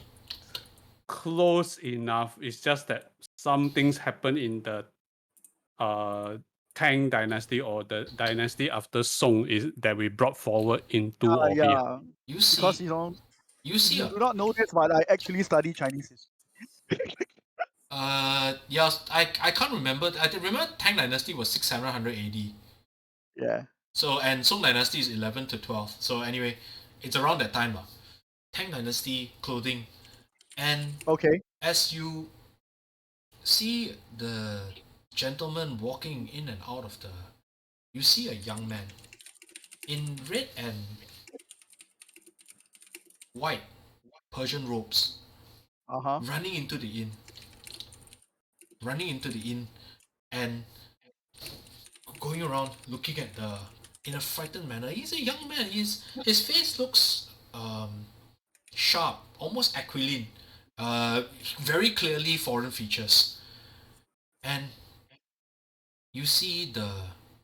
close enough. It's just that some things happen in the Tang dynasty or the dynasty after Song is that we brought forward into Orbia. Yeah. You Because see, you do not know this, but I actually study Chinese history. yeah, I can't remember. I remember Tang Dynasty was 600 AD. Yeah. So, and Song Dynasty is 11 to 12. So anyway, it's around that time. Tang Dynasty clothing. And Okay. as you see the gentleman walking in and out of you see a young man in red and white Persian robes Uh-huh. running into the inn and going around looking at in a frightened manner. He's a young man. His face looks sharp, almost aquiline, very clearly foreign features. And you see the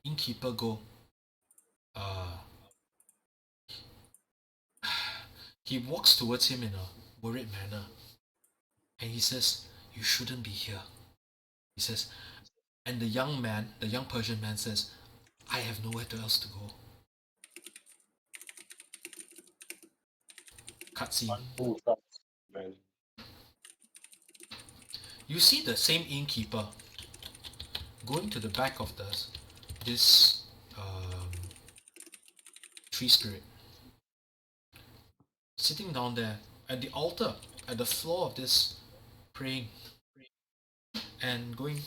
innkeeper go, he walks towards him in a worried manner. And he says, "You shouldn't be here." He says, and the young Persian man says, "I have nowhere else to go." Cutscene. Who starts, man? You see the same innkeeper going to the back of this tree spirit, sitting down there at the altar, at the floor of this, praying and going.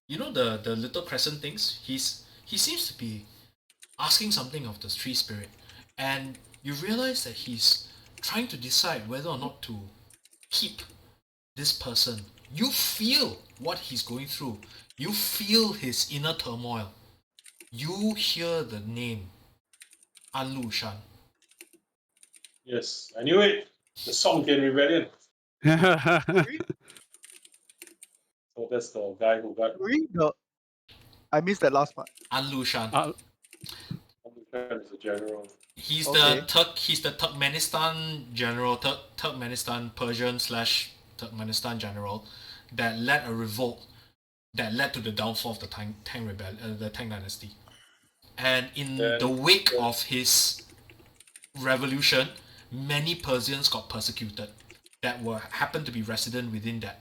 You know the little crescent things. He seems to be asking something of the tree spirit, and you realize that he's trying to decide whether or not to keep this person. You feel what he's going through. You feel his inner turmoil. You hear the name Anlu Shan. Yes, I knew it. The Songtian Rebellion. So that's the guy who got I missed that last part. Anlu Shan. as a general. He's Okay. He's the Turkmenistan general, Turkmenistan Persian / Turkmenistan general that led a revolt that led to the downfall of the Tang dynasty. And in the wake of his revolution, many Persians got persecuted that happened to be resident within the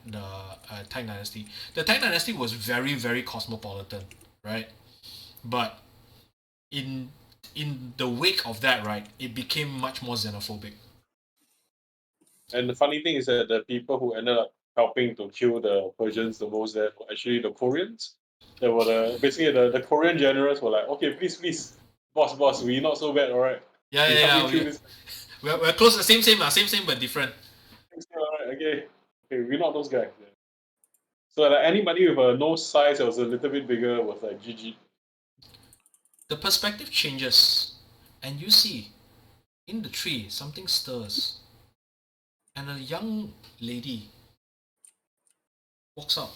Tang dynasty. The Tang dynasty was very, very cosmopolitan, right? But in the wake of that, right, it became much more xenophobic. And the funny thing is that the people who ended up helping to kill the Persians the most there were actually the Koreans. They were basically the Korean generals were like, okay, please, boss, we not so bad, alright. Yeah. We're close, same but different. Alright, okay, we're not those guys. Yeah. So like anybody with a nose size that was a little bit bigger was like GG. The perspective changes, and you see, in the tree, something stirs, and a young lady walks out,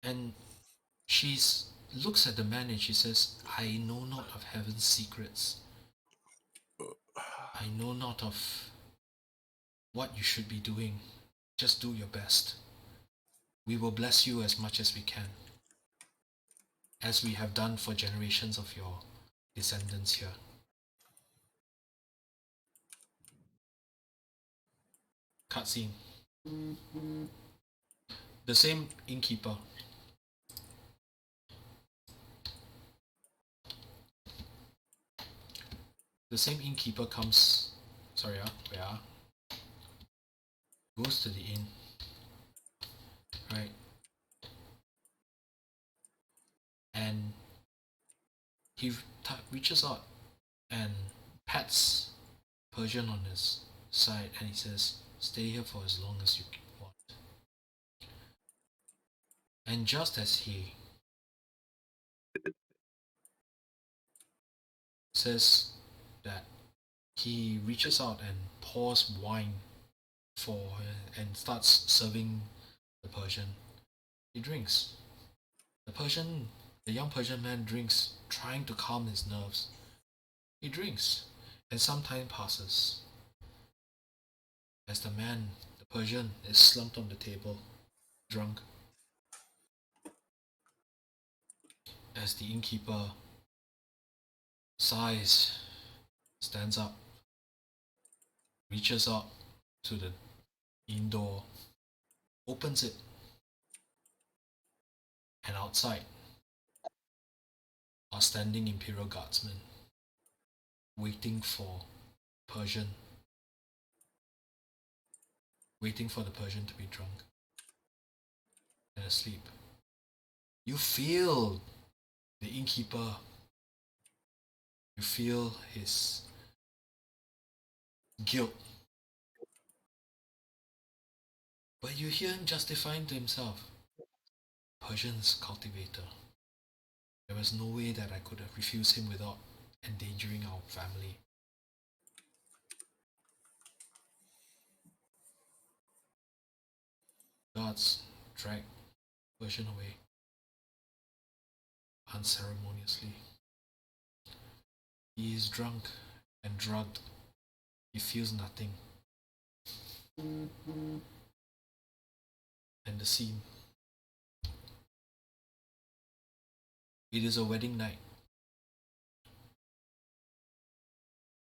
and she looks at the man and she says, "I know not of heaven's secrets. I know not of what you should be doing. Just do your best. We will bless you as much as we can, as we have done for generations of your descendants here." Cutscene. The same innkeeper. The same innkeeper comes. Sorry, goes to the inn. Right. And he reaches out and pats Persian on his side, and he says, "Stay here for as long as you want." And just as he says that, he reaches out and pours wine for her and starts serving the Persian. He drinks. The young Persian man drinks, trying to calm his nerves. He drinks, and some time passes. As the Persian, is slumped on the table, drunk. As the innkeeper sighs, stands up, reaches out to the inn door, opens it, and outside are standing Imperial Guardsmen, waiting for the Persian to be drunk and asleep. You feel the innkeeper. You feel his guilt. But you hear him justifying to himself, "Persian's cultivator. There was no way that I could have refused him without endangering our family." Guards drag Persian away unceremoniously. He is drunk and drugged. He feels nothing. the scene. It is a wedding night.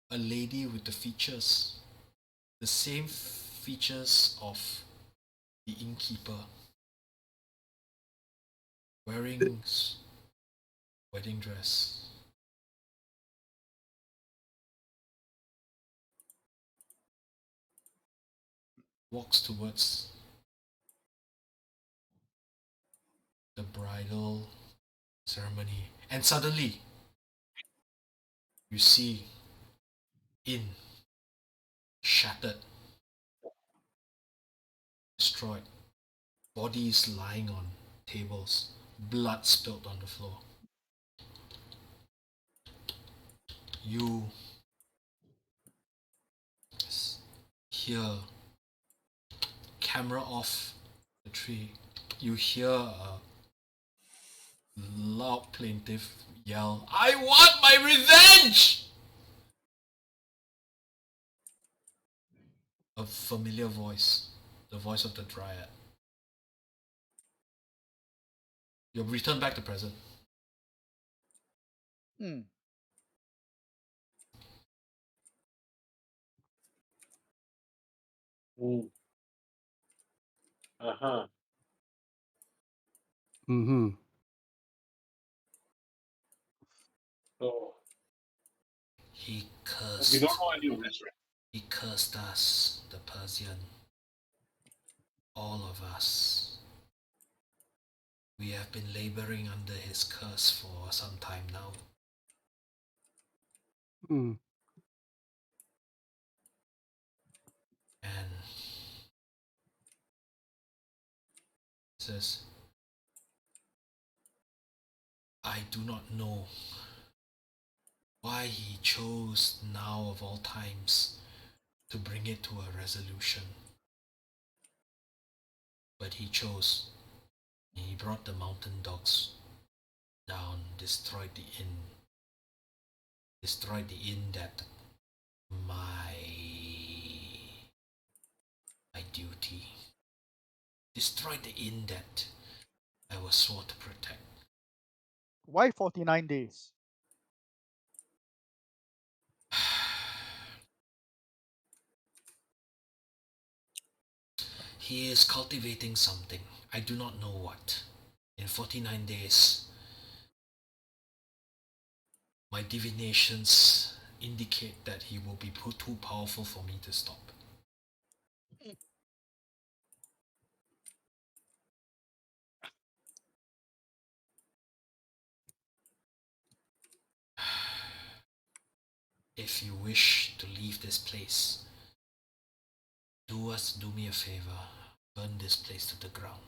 A lady with the features, the same features of the innkeeper, wearing wedding dress. Walks towards the bridal ceremony, and suddenly you see inn shattered, destroyed, bodies lying on tables, blood spilled on the floor. You hear, camera off the tree, you hear a loud plaintive yell, "I want my revenge!" A familiar voice, the voice of the dryad. You've returned back to present. Hmm. Uh-huh. Mm-hmm. So He we cursed. don't know any of this, right? He cursed us, the Persian. All of us. We have been laboring under his curse for some time now. Mm. And says, I do not know why he chose now of all times to bring it to a resolution. But he chose. He brought the mountain dogs down, destroyed the inn that my duty, destroyed the inn that I was sworn to protect. Why 49 days? He is cultivating something. I do not know what. In 49 days, my divinations indicate that he will be too powerful for me to stop. If you wish to leave this place, do me a favor. Burn this place to the ground.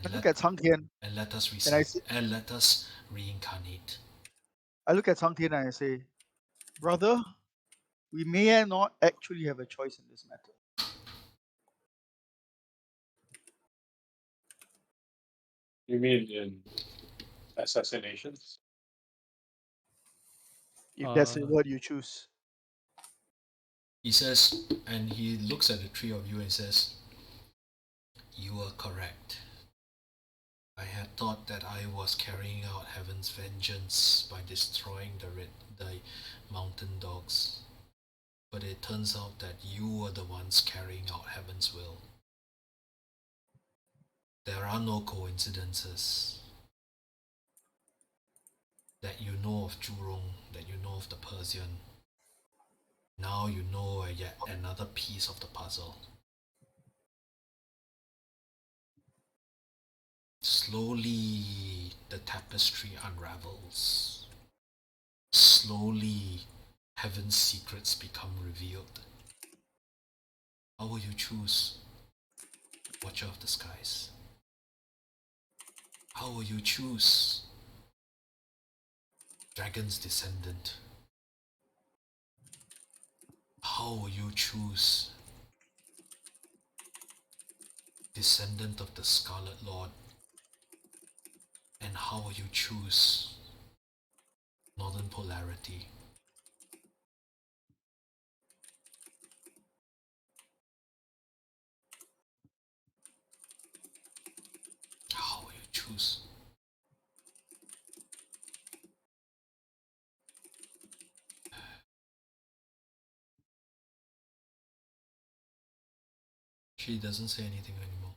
I look at Cang Tian And let us and I reset. And let us reincarnate. look at Cang Tian and I say, brother, we may not actually have a choice in this matter. You mean in assassinations? If that's the word you choose. He says, and he looks at the three of you and says, you are correct. I had thought that I was carrying out heaven's vengeance by destroying the mountain dogs. But it turns out that you are the ones carrying out heaven's will. There are no coincidences. That you know of Jurong, that you know of the Persian. Now you know yet another piece of the puzzle. Slowly, the tapestry unravels. Slowly, heaven's secrets become revealed. How will you choose Watcher of the Skies? How will you choose Dragon's Descendant? How will you choose Descendant of the Scarlet Lord? And how will you choose Northern Polarity? choose. She doesn't say anything anymore.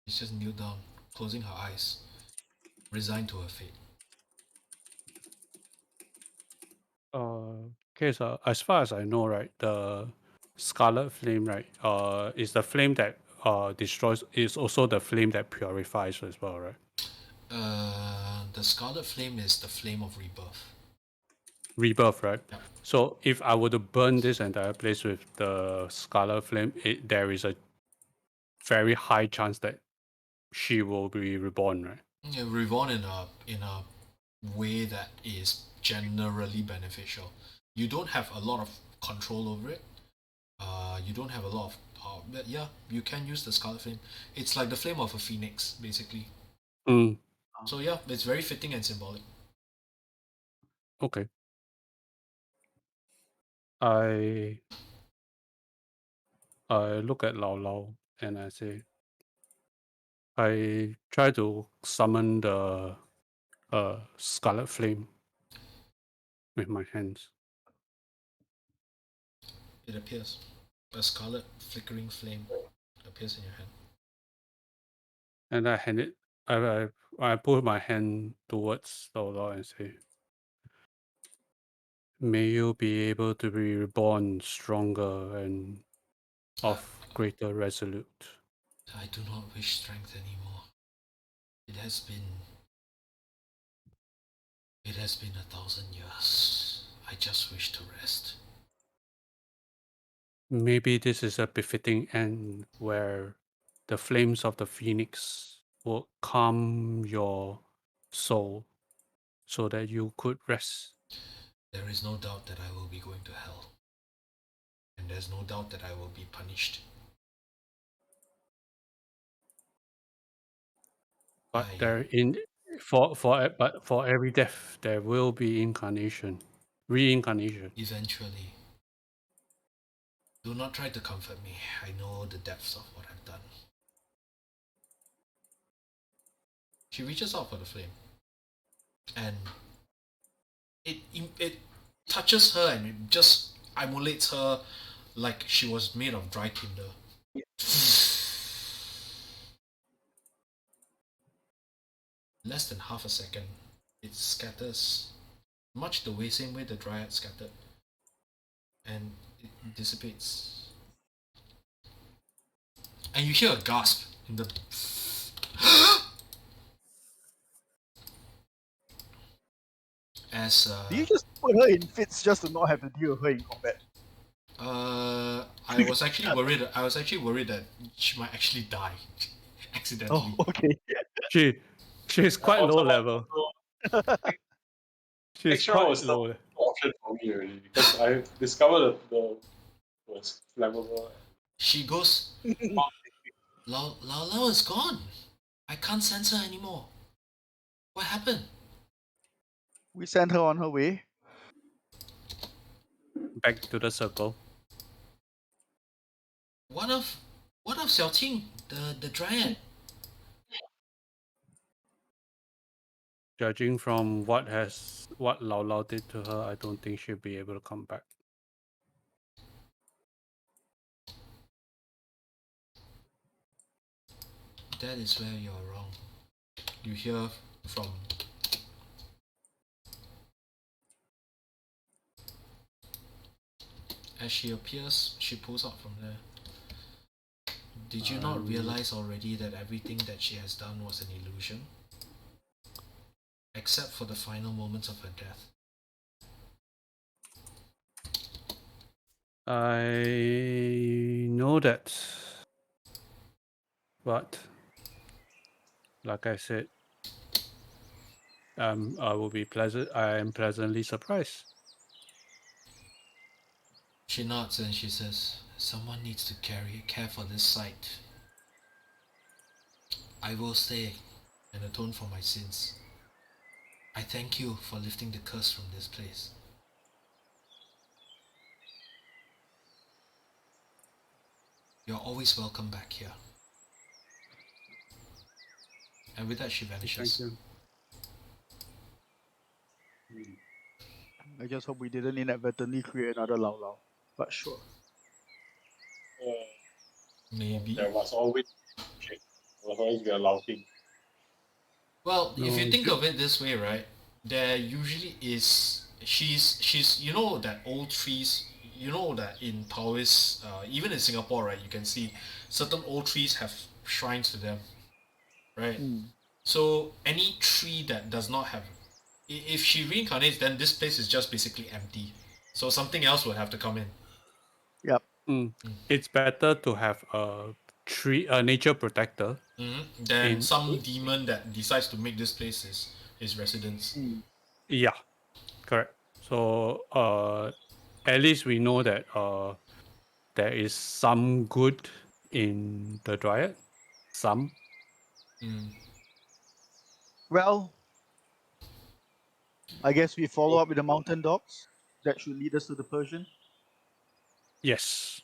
She's just kneeled down, closing her eyes, resigned to her fate. Okay, so as far as I know, right, the Scarlet Flame, right, is the flame that destroys, is also the flame that purifies as well, right? The Scarlet Flame is the flame of rebirth. Rebirth, right? Yep. So if I were to burn this entire place with the Scarlet Flame, there is a very high chance that she will be reborn, right? Yeah, reborn in a way that is generally beneficial. You don't have a lot of control over it. You don't have a lot of power, but yeah, you can use the Scarlet Flame. It's like the flame of a phoenix, basically. Mm, So yeah, it's very fitting and symbolic. okay. I look at Lao Lao and I say, I try to summon the Scarlet Flame with my hands. It appears. A scarlet flickering flame appears in your hand. And I hand it, I put my hand towards Lao Lao and say, may you be able to be reborn stronger and of greater resolute. I do not wish strength anymore. It has been 1,000 years. I just wish to rest. Maybe this is a befitting end where the flames of the phoenix will calm your soul so that you could rest. There is no doubt that I will be going to hell. And there's no doubt that I will be punished. But I- for every death there will be reincarnation. Eventually. Do not try to comfort me. I know the depths of what I've done. She reaches out for the flame. And it touches her and it just immolates her like she was made of dry tinder. Less than half a second, it scatters, much the same way the dryad scattered, and it dissipates. And you hear a gasp in the. As Do you just put her in fits just to not have to deal with her in combat? I was actually worried. I was actually worried that she might actually die accidentally. Oh, okay. She's quite low level. She's Extra quite was low. not an option for me already because I discovered that the was flammable. She goes, Lao is gone. I can't sense her anymore. What happened? We sent her on her way. Back to the circle. What of Xiaoqing, the dryad? Judging from what Lao Lao did to her, I don't think she'll be able to come back. That is where you're wrong. You hear from as she appears, she pulls out from there. Did you not realize already that everything that she has done was an illusion? Except for the final moments of her death. I know that, but like I said, I am pleasantly surprised. She nods and she says, someone needs to care for this site. I will stay and atone for my sins. I thank you for lifting the curse from this place. You're always welcome back here. And with that, she vanishes. Thank you. I just hope we didn't inadvertently create another Lao Lao. But sure. Maybe. There was always shit. There was always be a Lao King. Well, if you No, think of it this way, right? There usually is. She's you know that old trees. You know that in Taoist, even in Singapore, right? You can see certain old trees have shrines to them, right? So any tree that does not have, if she reincarnates, then this place is just basically empty. So something else will have to come in. Yep. It's better to have a nature protector. Then In- some demon that decides to make this place his residence. Yeah, correct. So at least we know that there is some good in the Dryad. Some. Well, I guess we follow up with the mountain dogs. That should lead us to the Persian. Yes.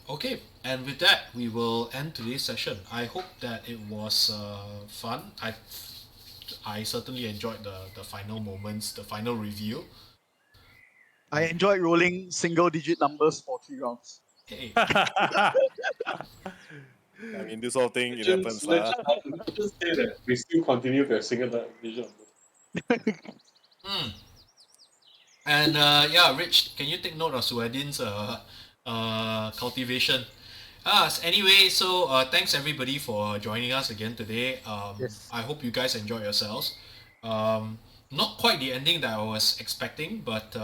Okay, and with that, we will end today's session. I hope that it was fun. I certainly enjoyed the final moments, the final review. I enjoyed rolling single-digit numbers for 3 rounds. Hey, I mean, this whole thing, it happens. Let's just say that we still continue to have single division. and yeah, Rich, can you take note of Suedin's cultivation? Anyway, so thanks everybody for joining us again today. Yes. I hope you guys enjoyed yourselves. Not quite the ending that I was expecting, but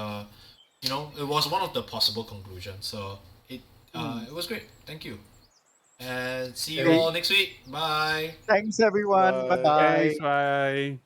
you know, it was one of the possible conclusions. So it was great. Thank you, and see you all next week. Bye. Thanks, everyone. Bye. Bye-bye. Thanks, bye.